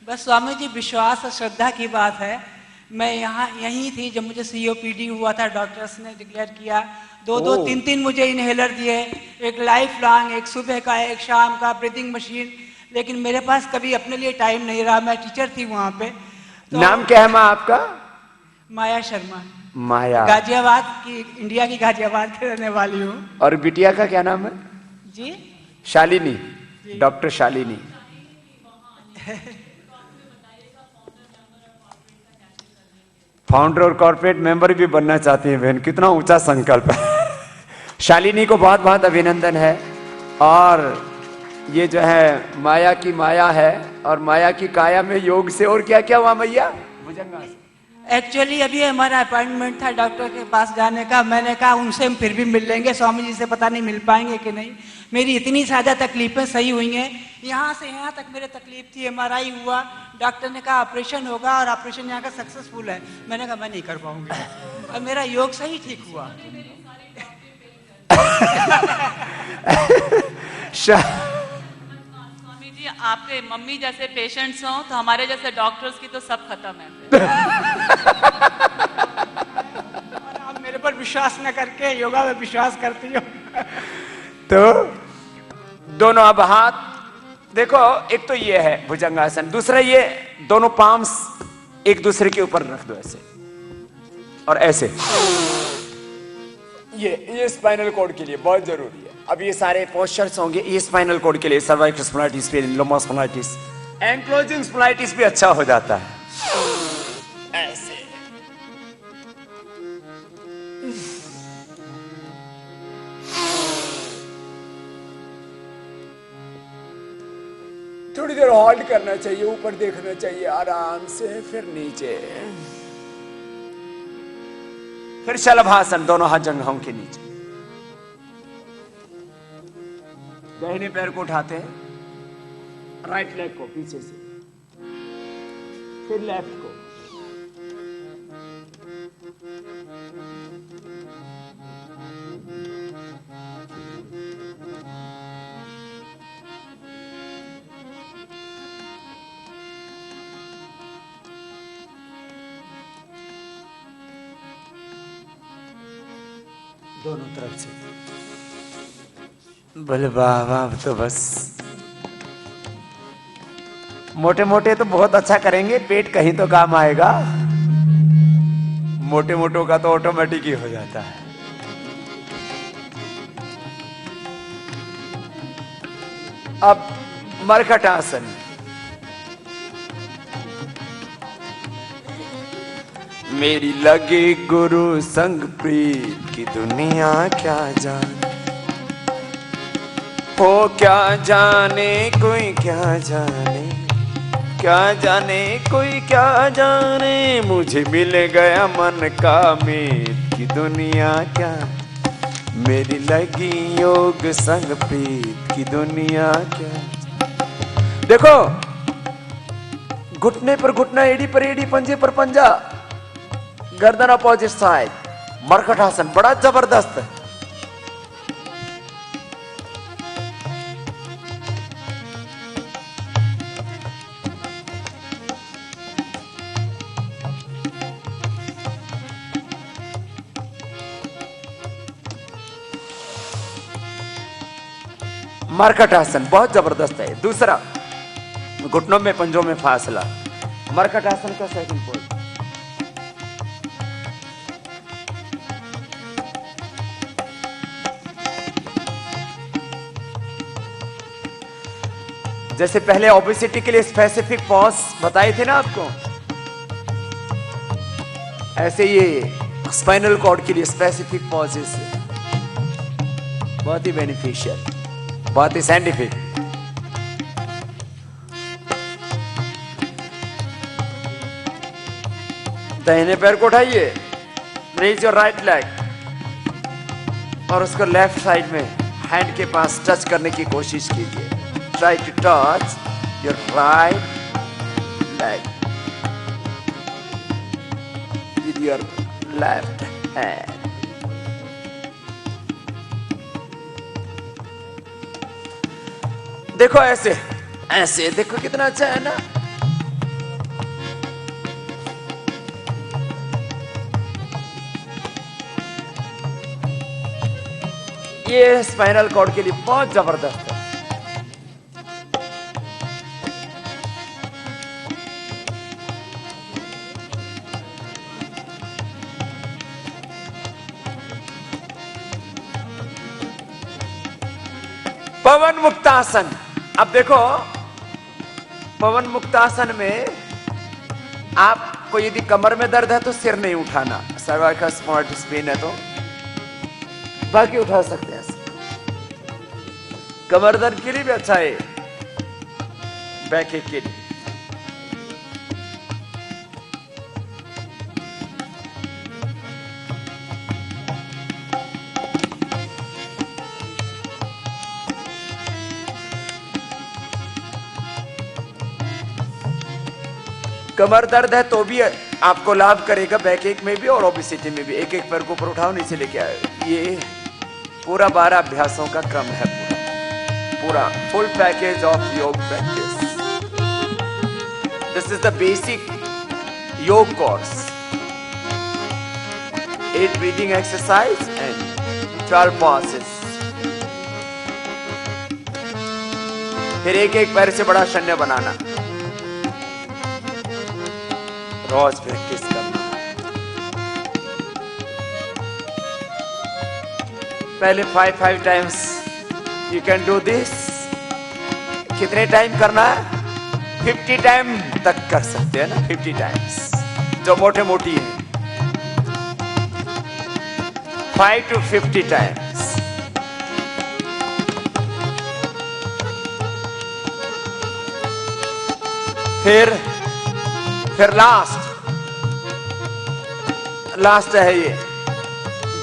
बस स्वामी जी, विश्वास और श्रद्धा की बात है। मैं यहीं थी जब मुझे COPD हुआ था, डॉक्टर्स ने डिक्लेयर किया। 2-2, 3-3 मुझे इनहेलर दिए, एक लाइफ लॉन्ग, एक सुबह का, एक शाम का, ब्रीदिंग मशीन। लेकिन मेरे पास कभी अपने लिए टाइम नहीं रहा। मैं टीचर थी वहाँ पे। तो नाम क्या है माँ आपका? माया शर्मा। माया। गाजियाबाद की, इंडिया की गाजियाबाद की रहने वाली हूँ। और बिटिया का क्या नाम है? जी, शालिनी, डॉक्टर शालिनी। फाउंडर और कॉर्पोरेट मेंबर भी बनना चाहती हैं बहन, कितना ऊंचा संकल्प है। शालिनी को बहुत बहुत अभिनंदन है। और ये जो है माया की माया है, और माया की काया में योग से और क्या क्या हुआ मैया? भुजंगासन। एक्चुअली अभी हमारा अपॉइंटमेंट था डॉक्टर के पास जाने का। मैंने कहा उनसे हम फिर भी मिल लेंगे, स्वामी जी से पता नहीं मिल पाएंगे कि नहीं। मेरी इतनी ज़्यादा तकलीफें सही हुई हैं, यहाँ से यहाँ तक मेरे तकलीफ थी। MRI हुआ, डॉक्टर ने कहा ऑपरेशन होगा, और ऑपरेशन यहाँ का सक्सेसफुल है। मैंने कहा मैं नहीं कर पाऊंगी, और मेरा योग सही ठीक हुआ। स्वामी जी, आपके मम्मी जैसे पेशेंट्स हों तो हमारे जैसे डॉक्टर्स की तो सब खत्म है। और आप मेरे पर विश्वास न करके योगा में विश्वास करती हो। तो दोनों अब हाथ देखो, एक तो ये है भुजंगासन, दूसरा ये दोनों पाम्स एक दूसरे के ऊपर रख दो ऐसे और ऐसे। ये स्पाइनल कॉर्ड के लिए बहुत जरूरी है। अब ये सारे पोस्चर्स होंगे, ये स्पाइनल कॉर्ड के लिए, सर्वाइकल स्पॉन्डिलाइटिस पे, लोमस स्पॉन्डिलाइटिस, एंक्लोजिंग स्पॉन्डिलाइटिस भी अच्छा हो जाता है ऐसे। थोड़ी देर होल्ड करना चाहिए, ऊपर देखना चाहिए आराम से, फिर नीचे, फिर शलभासन, दोनों हाथ जंघों के नीचे। दाहिने पैर को उठाते हैं, राइट लेग को पीछे से, फिर लेफ्ट को, दोनों तरफ से। बोले बाबा, अब तो बस मोटे मोटे तो बहुत अच्छा करेंगे, पेट कहीं तो काम आएगा, मोटे मोटों का तो ऑटोमेटिक ही हो जाता है। अब मरकटासन, मेरी लगे गुरु संग प्रीत की दुनिया क्या जाने, हो क्या जाने कोई क्या जाने, क्या जाने कोई क्या जाने, मुझे मिल गया मन का मीत की दुनिया क्या, मेरी लगी योग संग प्रीत की दुनिया क्या। देखो, घुटने पर घुटना, एड़ी पर एड़ी, पंजे पर पंजा, गर्दन अपोजिट साइड, मरकटासन बड़ा जबरदस्त है। मरकट आसन बहुत जबरदस्त है। दूसरा, घुटनों में पंजों में फासला, मरकट आसन का सेकंड पोज। जैसे पहले ओबेसिटी के लिए स्पेसिफिक पॉज बताए थे ना आपको, ऐसे ये स्पाइनल कॉर्ड के लिए स्पेसिफिक पॉजेस बहुत ही बेनिफिशियल, बहुत ही साइंटिफिक। दाहिने पैर को उठाइए, रेज योर राइट लेग, और उसको लेफ्ट साइड में हैंड के पास टच करने की कोशिश कीजिए। Try to touch your right leg with your left hand. देखो ऐसे ऐसे, देखो कितना अच्छा है ना। ये स्पाइनल कॉर्ड के लिए बहुत जबरदस्त है। पवन मुक्तासन। अब देखो, पवन मुक्तासन में आपको यदि कमर में दर्द है तो सिर नहीं उठाना, सर्वाइकल स्पॉन्डिलोसिस है तो बाकी उठा सकते हैं। कमर दर्द के लिए भी अच्छा है, बैक एक के लिए। कमर दर्द है तो भी आपको लाभ करेगा, बैक एक में भी और ओबेसिटी में भी। एक एक पैर को ऊपर उठाओ, नीचे लेके आए। ये पूरा 12 अभ्यासों का क्रम है, पूरा full package of yoga practice. This is the basic yoga course, 8 breathing exercise and 12 poses. फिर एक एक पैर से बड़ा शून्य बनाना, रोज प्रैक्टिस करना। पहले 5 times you can do this. कितने टाइम करना है? 50 टाइम तक कर सकते हैं ना, 50 टाइम्स जो मोटे मोटी है। 5 to 50 टाइम्स। फिर लास्ट है ये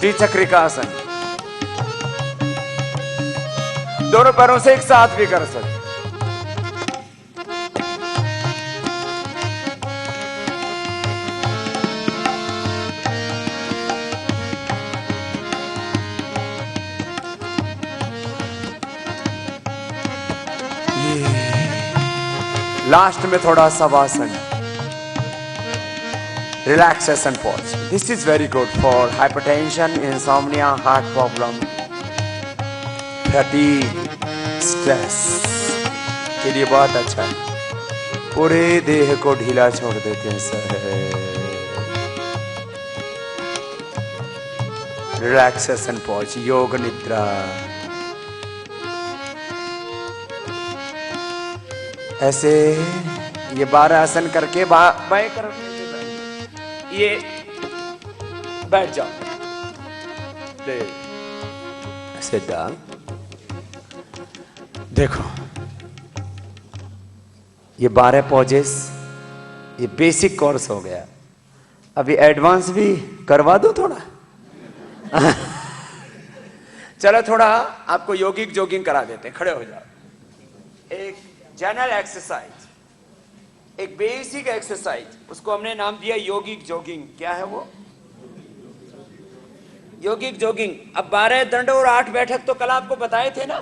द्विचक्रिकासन। दोनों पैरों से एक साथ भी कर सकते। लास्ट में थोड़ा shavasana, relaxation pose. This is very good for hypertension, insomnia, heart problem, fatigue, stress के लिए बहुत अच्छा है। पूरे देह को ढीला छोड़ देते हैं सर। रिलैक्सेशन पॉज, योग निद्रा। ऐसे ये 12 आसन करके बाएं तरफ ये बैठ जाओ, सिट डाउन। देखो ये 12 पॉजेस, ये बेसिक कोर्स हो गया। अभी एडवांस भी करवा दो थोड़ा। चलो थोड़ा आपको योगिक जॉगिंग करा देते हैं। खड़े हो जाओ। एक जनरल एक्सरसाइज, एक बेसिक एक्सरसाइज, उसको हमने नाम दिया योगिक जॉगिंग। क्या है वो? योगिक जॉगिंग। अब 12 दंड और 8 बैठक तो कल आपको बताए थे ना।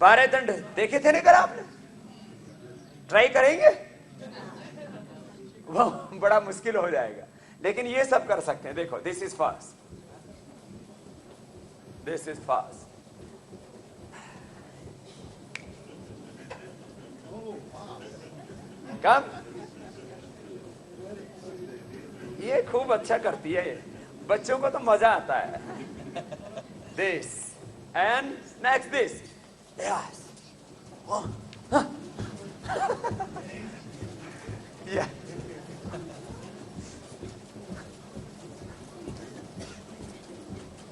12 दंड देखे थे ना कल आपने? ट्राई करेंगे? वो बड़ा मुश्किल हो जाएगा, लेकिन ये सब कर सकते हैं। देखो, this is fast, this is fast, come. ये खूब अच्छा करती है, बच्चों को तो मजा आता है। This and next this, yes, या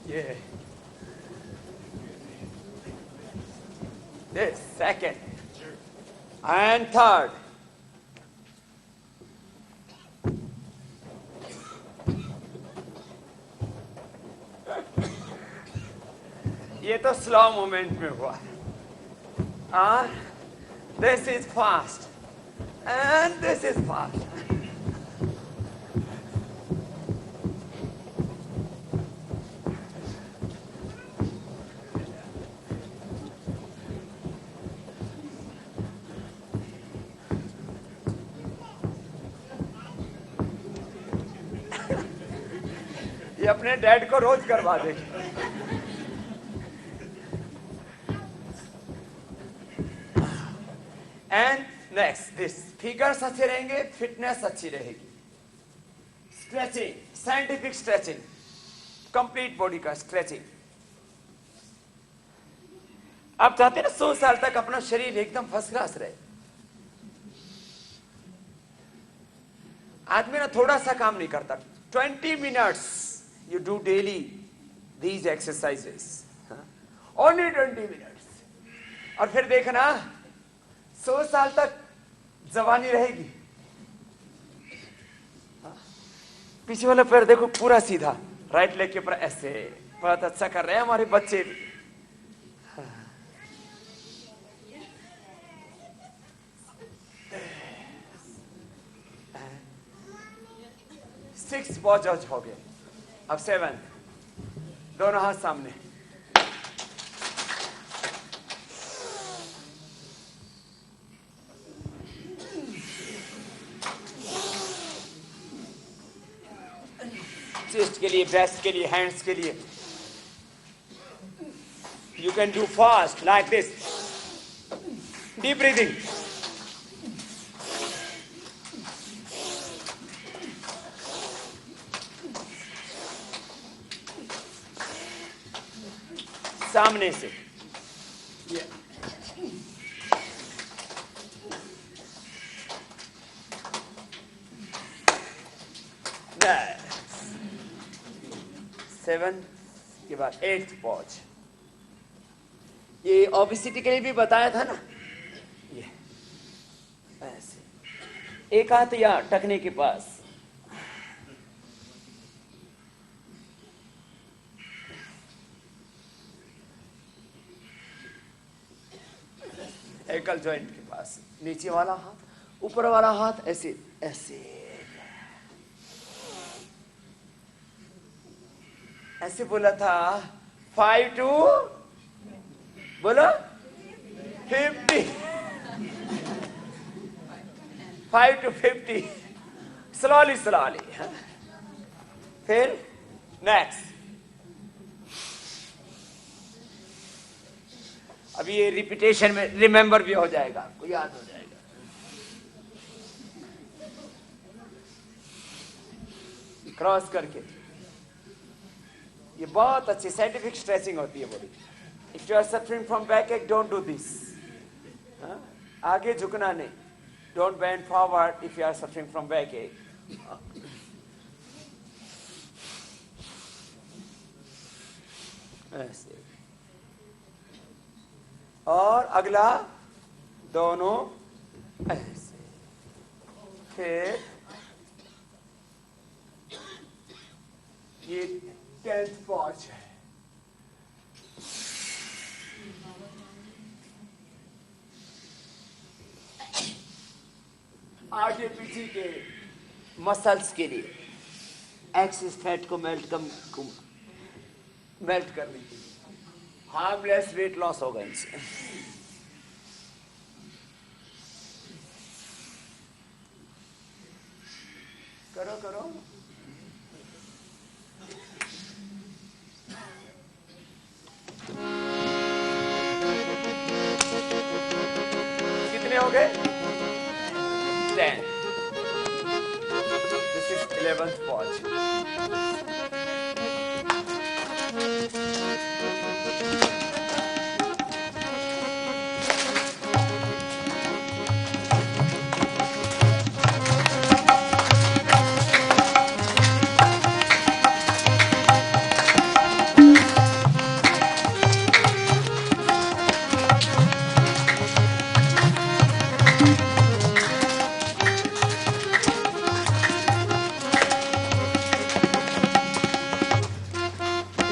ये this second and third. ये तो स्लो मोमेंट में हुआ। This is fast and this is fast. ये अपने डैड को रोज करवा देगी। एंड नेक्स्ट दिस, फिगर्स अच्छे रहेंगे, फिटनेस अच्छी रहेगी। Stretching, scientific stretching, complete body का स्ट्रेचिंग। आप चाहते हैं ना 100 साल तक अपना शरीर एकदम फर्स्ट क्लास रहे। आदमी ना थोड़ा सा काम नहीं करता। 20 minutes you do daily these exercises, only 20 minutes, और फिर देखना 100 साल तक जवानी रहेगी। पीछे वाला पैर देखो पूरा सीधा, राइट लेग के ऊपर ऐसे, बहुत अच्छा कर रहे हैं हमारे बच्चे भी। 6 पॉज हो गए। अब 7, दोनों हाथ सामने। चेस्ट के लिए, ब्रेस्ट के लिए, हैंड्स के लिए। You can do fast like this. Deep breathing. सामने से सेवन के बाद 8 पॉज। ये ओबेसिटी के लिए भी बताया था ना। ये ऐसे एक हाथ या टखने के पास। एकल जॉइंट के पास, नीचे वाला हाथ, ऊपर वाला हाथ ऐसे ऐसे ऐसे बोला था। 5 to बोलो 50, 5 to 50, स्लोली स्लोली। फिर नेक्स्ट। अभी ये रिपीटेशन में रिमेंबर भी हो जाएगा, आपको याद हो जाएगा। क्रॉस करके ये बहुत अच्छी साइंटिफिक स्ट्रेचिंग होती है body. If you are suffering from backache, don't do this. आगे झुकना नहीं। Don't bend forward if you are suffering from backache. ऐसे। और अगला दोनों ऐसे। फिर ये 10th पॉज है। आगे पीछे के मसल्स के लिए, एक्सेस फैट को मेल्ट करने के लिए। हार्मलेस वेट लॉस होगा इनसे। करो करो। कितने हो गए? 10. This is 11th pause.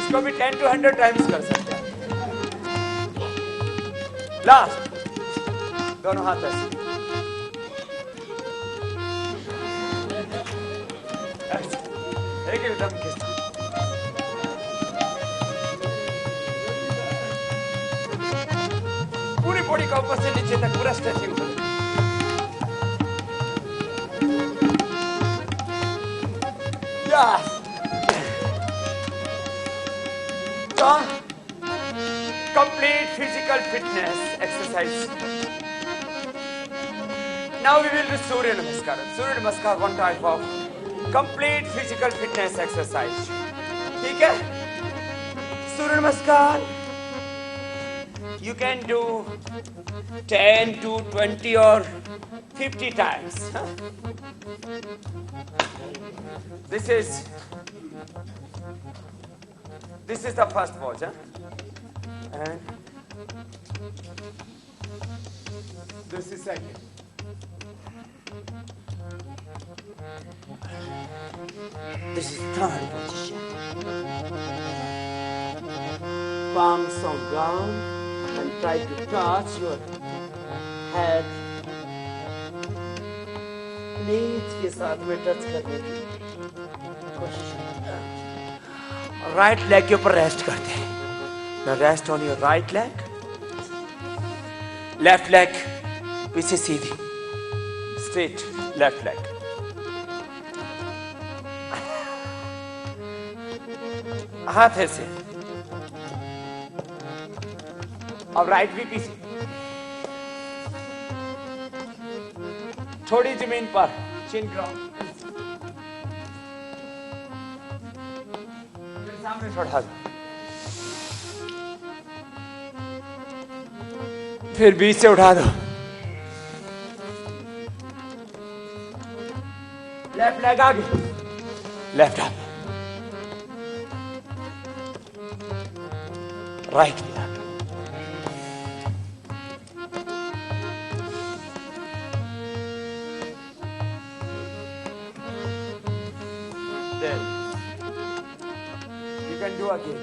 इसको भी 10 to 100 टाइम्स कर सकते हैं. लास्ट दोनों हाथ ऐसे. एक रिदम के साथ. पूरी बॉडी का ऊपर से नीचे तक पूरा स्ट्रेचिंग करो. Yes. So, complete physical fitness exercise. Now we will do Surya Namaskar. Surya Namaskar, one type of complete physical fitness exercise. ठीक है? Surya Namaskar. You can do 10 to 20 or 50 times. This is the first pose, and this is second. This is third position. Palms on ground and try to touch your head. नीच के साथ में touch करने की कोशिश. Right leg के ऊपर rest करते हैं. Now rest on your right leg. Left leg पीछे सीधी. Straight left leg. हाथ ऐसे. अब राइट भी पीछे. थोड़ी जमीन पर. Chin ground. सामने छोड़ा दो. फिर बीच से उठा दो. लेफ्ट लेग आगे. Left up. राइट भी आगे. Then you can do again.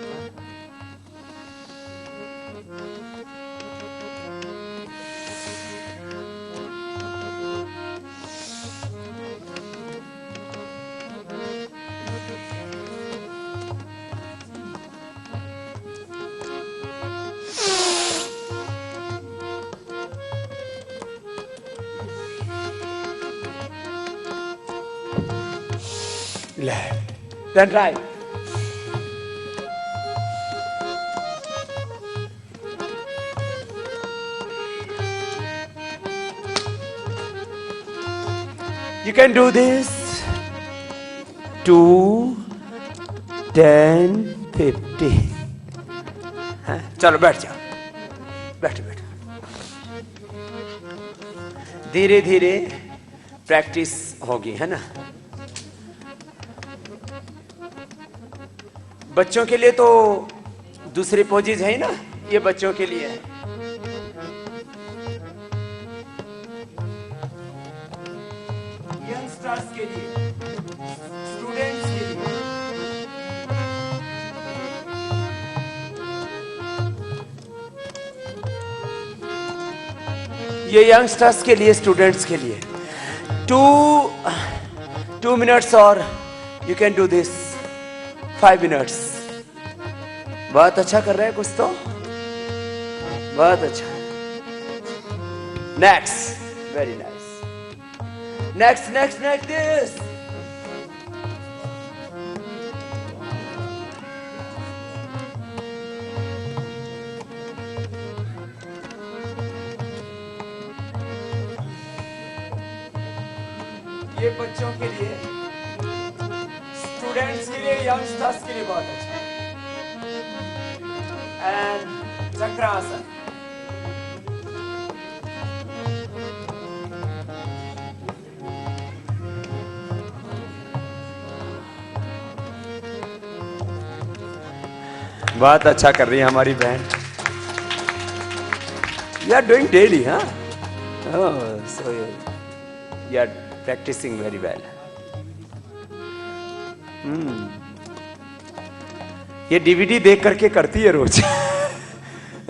Left, then right. You can do this 2, 10, 50. हाँ, चलो बैठ जाओ. बैठो बैठो. धीरे धीरे प्रैक्टिस होगी, है ना. बच्चों के लिए तो दूसरे पोजेज है ना. ये बच्चों के लिए है. यंगस्टर्स के लिए, स्टूडेंट्स के लिए. ये यंगस्टर्स के लिए, स्टूडेंट्स के लिए. 2 minutes और you can do this 5 minutes. बहुत अच्छा कर रहे हैं कुछ तो. बहुत अच्छा. Next. Very nice. Next next next this. ये बच्चों के लिए, स्टूडेंट्स के लिए, यंगस्टर्स के लिए बहुत अच्छा है। एंड चक्रासन। बहुत अच्छा कर रही है हमारी बहन। यू आर डूइंग डेली, हाँ? So you are practising very well. ये डीवीडी देख करके करती है रोज।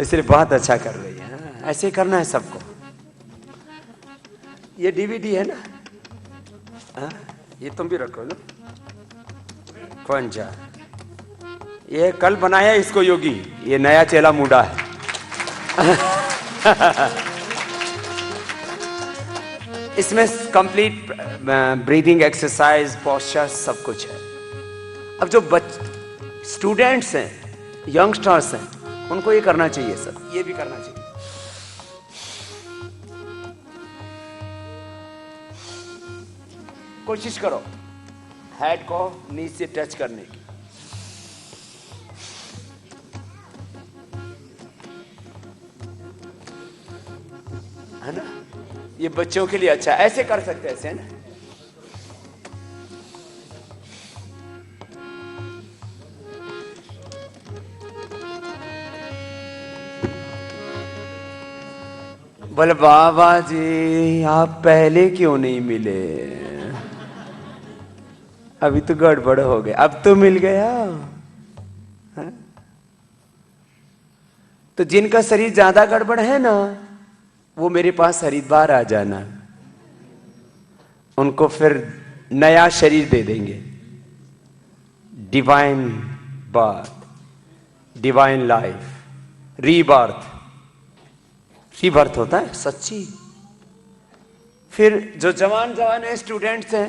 इसलिए बहुत अच्छा कर रही है। हाँ? ऐसे ही करना है सबको। ये डीवीडी है ना? हाँ? ये तुम भी रखो ना। कौन जा? ये कल बनाया इसको योगी, ये नया चेला मुंडा है। इसमें कंप्लीट ब्रीदिंग एक्सरसाइज, पोस्चर सब कुछ है। अब जो स्टूडेंट्स हैं, यंगस्टर्स हैं, उनको ये करना चाहिए सब, ये भी करना चाहिए। कोशिश करो हेड को नीचे टच करने की। है ना? ये बच्चों के लिए अच्छा, ऐसे कर सकते हैं, ऐसे है ना? बोले बाबा जी आप पहले क्यों नहीं मिले? अभी तो गड़बड़ हो गया, अब तो मिल गया। है? तो जिनका शरीर ज्यादा गड़बड़ है ना, वो मेरे पास हरिद्वार आ जाना, उनको फिर नया शरीर दे देंगे। Divine birth, divine life, rebirth. Rebirth होता है सच्ची। फिर जो जवान जवान है, स्टूडेंट्स हैं,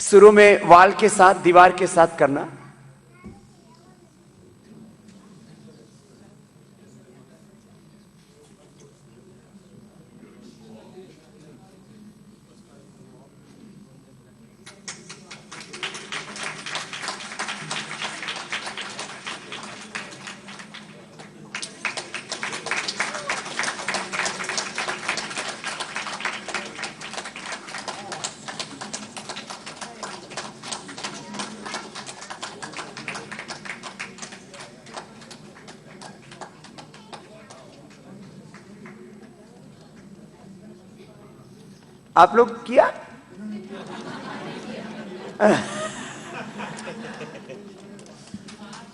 शुरू में वाल के साथ, दीवार के साथ करना। आप लोग किया?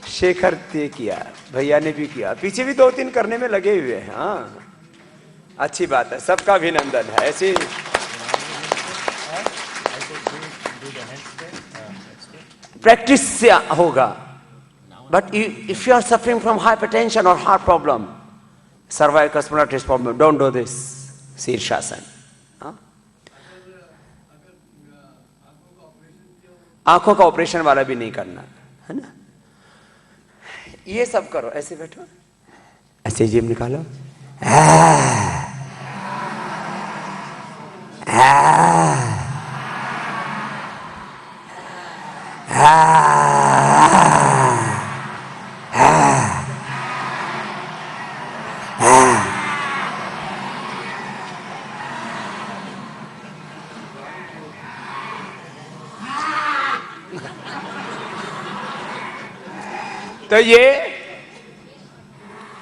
शेखर ने किया, भैया ने भी किया, पीछे भी 2-3 करने में लगे हुए हैं। हाँ, अच्छी बात है, सबका अभिनंदन है। ऐसे प्रैक्टिस से होगा। But if you are suffering from hypertension और heart problem, cervical spondylosis problem, don't do this shirshasana. आंखों का ऑपरेशन वाला भी नहीं करना, है ना? ये सब करो। ऐसे बैठो, ऐसे जीभ निकालो, तो ये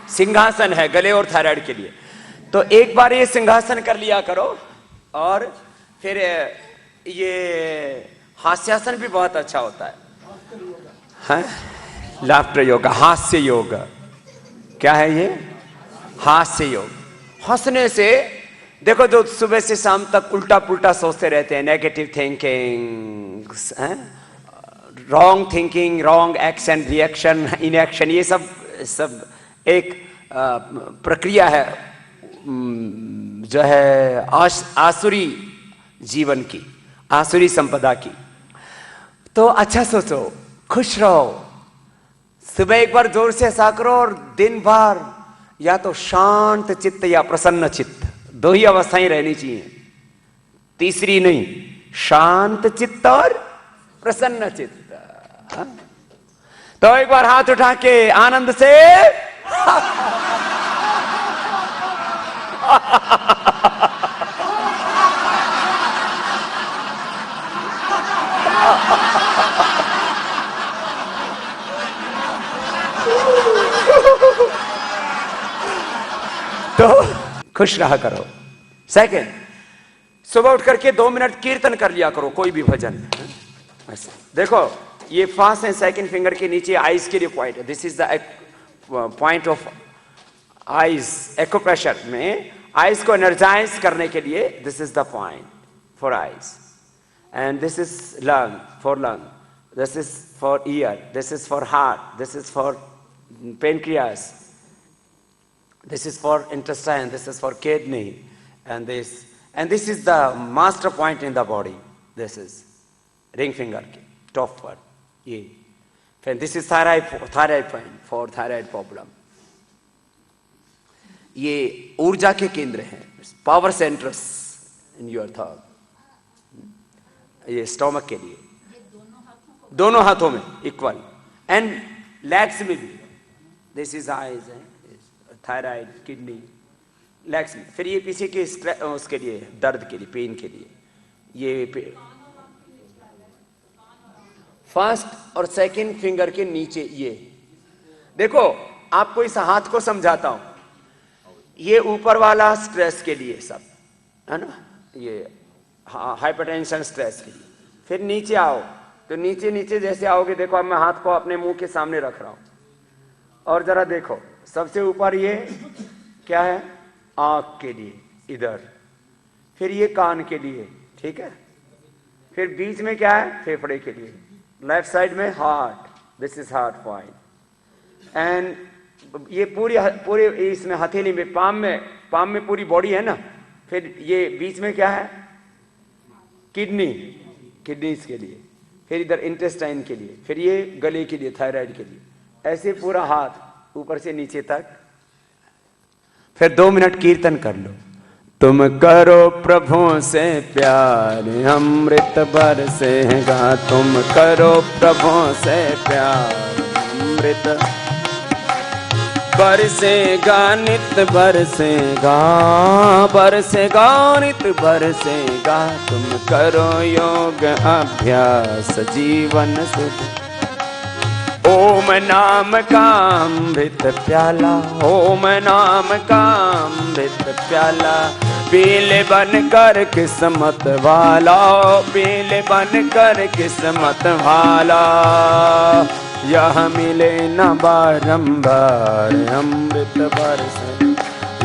सिंहासन है गले और थायराइड के लिए। तो एक बार ये सिंहासन कर लिया करो। और फिर ये हास्यासन भी बहुत अच्छा होता है। लाफ्टर योगा, हास्य योग। क्या है ये? हास्य योग। हंसने से देखो, जो सुबह से शाम तक उल्टा पुल्टा सोचते रहते हैं, negative thinking, wrong thinking, wrong action, reaction, inaction, ये सब एक प्रक्रिया है जो है आसुरी जीवन की, आसुरी संपदा की। तो अच्छा सोचो, खुश रहो, सुबह एक बार जोर से हंसा करो और दिन भर या तो शांत चित्त या प्रसन्न चित्त, 2 ही अवस्थाएं रहनी चाहिए, तीसरी नहीं। शांत चित्त और प्रसन्न चित्त। हाँ? तो एक बार हाथ उठा के आनंद से तो खुश रहा करो। सेकंड, सुबह उठ करके 2 मिनट कीर्तन कर लिया करो, कोई भी भजन। ऐसे देखो, ये फास्ट है, सेकंड फिंगर के नीचे आईज के लिए पॉइंट है। This is the point of eyes. Acupressure में आईज को एनर्जाइज करने के लिए this is the point for eyes, and this is lung for lung, this is for year, this is for heart, this is for pancreas, this is for intestine, this is for kidney, and this is the master point in the body. This is ring finger के top पर ये। फिर this is thyroid point for thyroid problem. ये ऊर्जा के केंद्र हैं, power centers in your thought. ये स्टोमक के लिए, दोनों हाथों में इक्वल, एंड लेग्स में भी। This is eyes, thyroid, kidney, legs में। फिर ये पीछे के उसके लिए, दर्द के लिए, पेन के लिए। ये फर्स्ट और सेकंड फिंगर के नीचे ये देखो, आपको इस हाथ को समझाता हूं। ये ऊपर वाला स्ट्रेस के लिए सब है ना, ये हाइपरटेंशन स्ट्रेस के लिए। फिर नीचे आओ, तो नीचे नीचे जैसे आओगे, देखो अब मैं हाथ को अपने मुंह के सामने रख रहा हूं, और जरा देखो सबसे ऊपर ये क्या है, आंख के लिए इधर, फिर ये कान के लिए, ठीक है, फिर बीच में क्या है, फेफड़े के लिए, लेफ्ट साइड में heart, this is heart point, and ये पूरे इसमें हथेली में, पाम में पूरी बॉडी है ना। फिर ये बीच में क्या है, किडनीज के लिए, फिर इधर इंटेस्टाइन के लिए, फिर ये गले के लिए, थायराइड के लिए, ऐसे पूरा हाथ ऊपर से नीचे तक। फिर 2 मिनट कीर्तन कर लो। तुम करो प्रभु से प्यार, अमृत बरसेगा। तुम करो प्रभु से प्यार, अमृत बरसेगा, नित बरसेगा, बरसेगा, नित बरसेगा। तुम करो योग अभ्यास, जीवन सुध। ओम नाम का अमृत प्याला, ओम नाम का अमृत प्याला, पीले बन कर किस्मत वाला, पीले बन कर किस्मत वाला। यह मिले न बारंबार अमृत बरसे,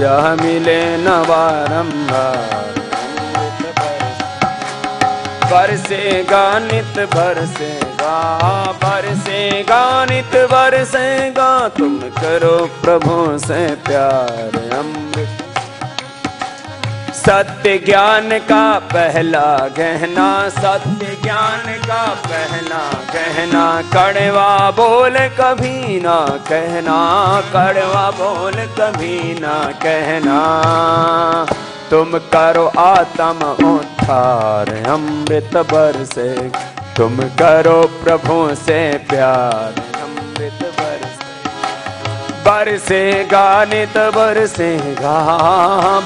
यह मिले न बारंबार अमृत बरसे। बरसेगा नित बरसेगा, बरसेगा नित बरसेगा। तुम करो प्रभु से प्यार, अमृत। सत्य ज्ञान का पहला गहना, सत्य ज्ञान का पहला गहना। कड़वा बोल कभी ना कहना, कड़वा बोल कभी ना कहना। तुम करो आत्म उद्धार, अमृत बरसे। तुम करो प्रभु से प्यार, अमृत बरसे। बरसेगा नित बरसेगा,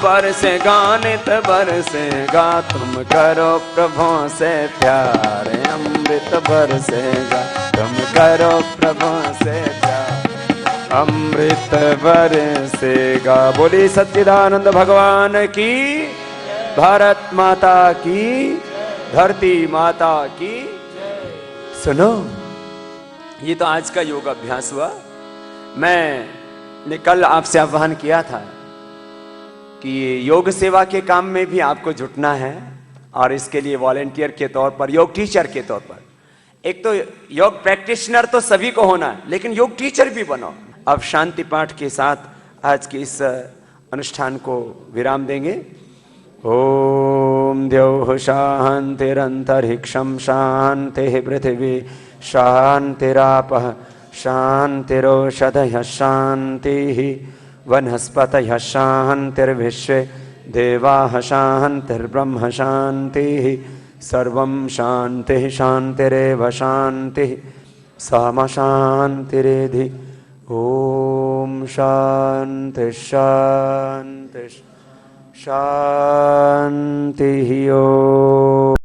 बरसेगा नित बरसेगा। तुम करो प्रभु से प्यार, अमृत बरसेगा। तुम करो प्रभु से प्यार, अमृत बरसेगा। बोली सच्चिदानंद भगवान की, भारत माता की, धरती माता की। सुनो, ये तो आज का योग अभ्यास हुआ। मैंने कल आपसे आह्वान किया था कि योग सेवा के काम में भी आपको जुटना है, और इसके लिए वॉलेंटियर के तौर पर, योग टीचर के तौर पर। एक तो योग प्रैक्टिशनर तो सभी को होना है, लेकिन योग टीचर भी बनो। अब शांति पाठ के साथ आज के इस अनुष्ठान को विराम देंगे। ओम द्यौः शान्तिरन्तरिक्षं शान्तिः पृथिवी शान्तिरापः शान्तिरोषधयः शान्तिः वनस्पतयः शान्तिर्विश्वे देवाः शान्तिर्ब्रह्म शान्तिः सर्वं शान्तिः शान्तिरेव शान्तिः सामा शान्तिरेधि। ॐ शान्तिः शान्तिः शान्तिः। ॐ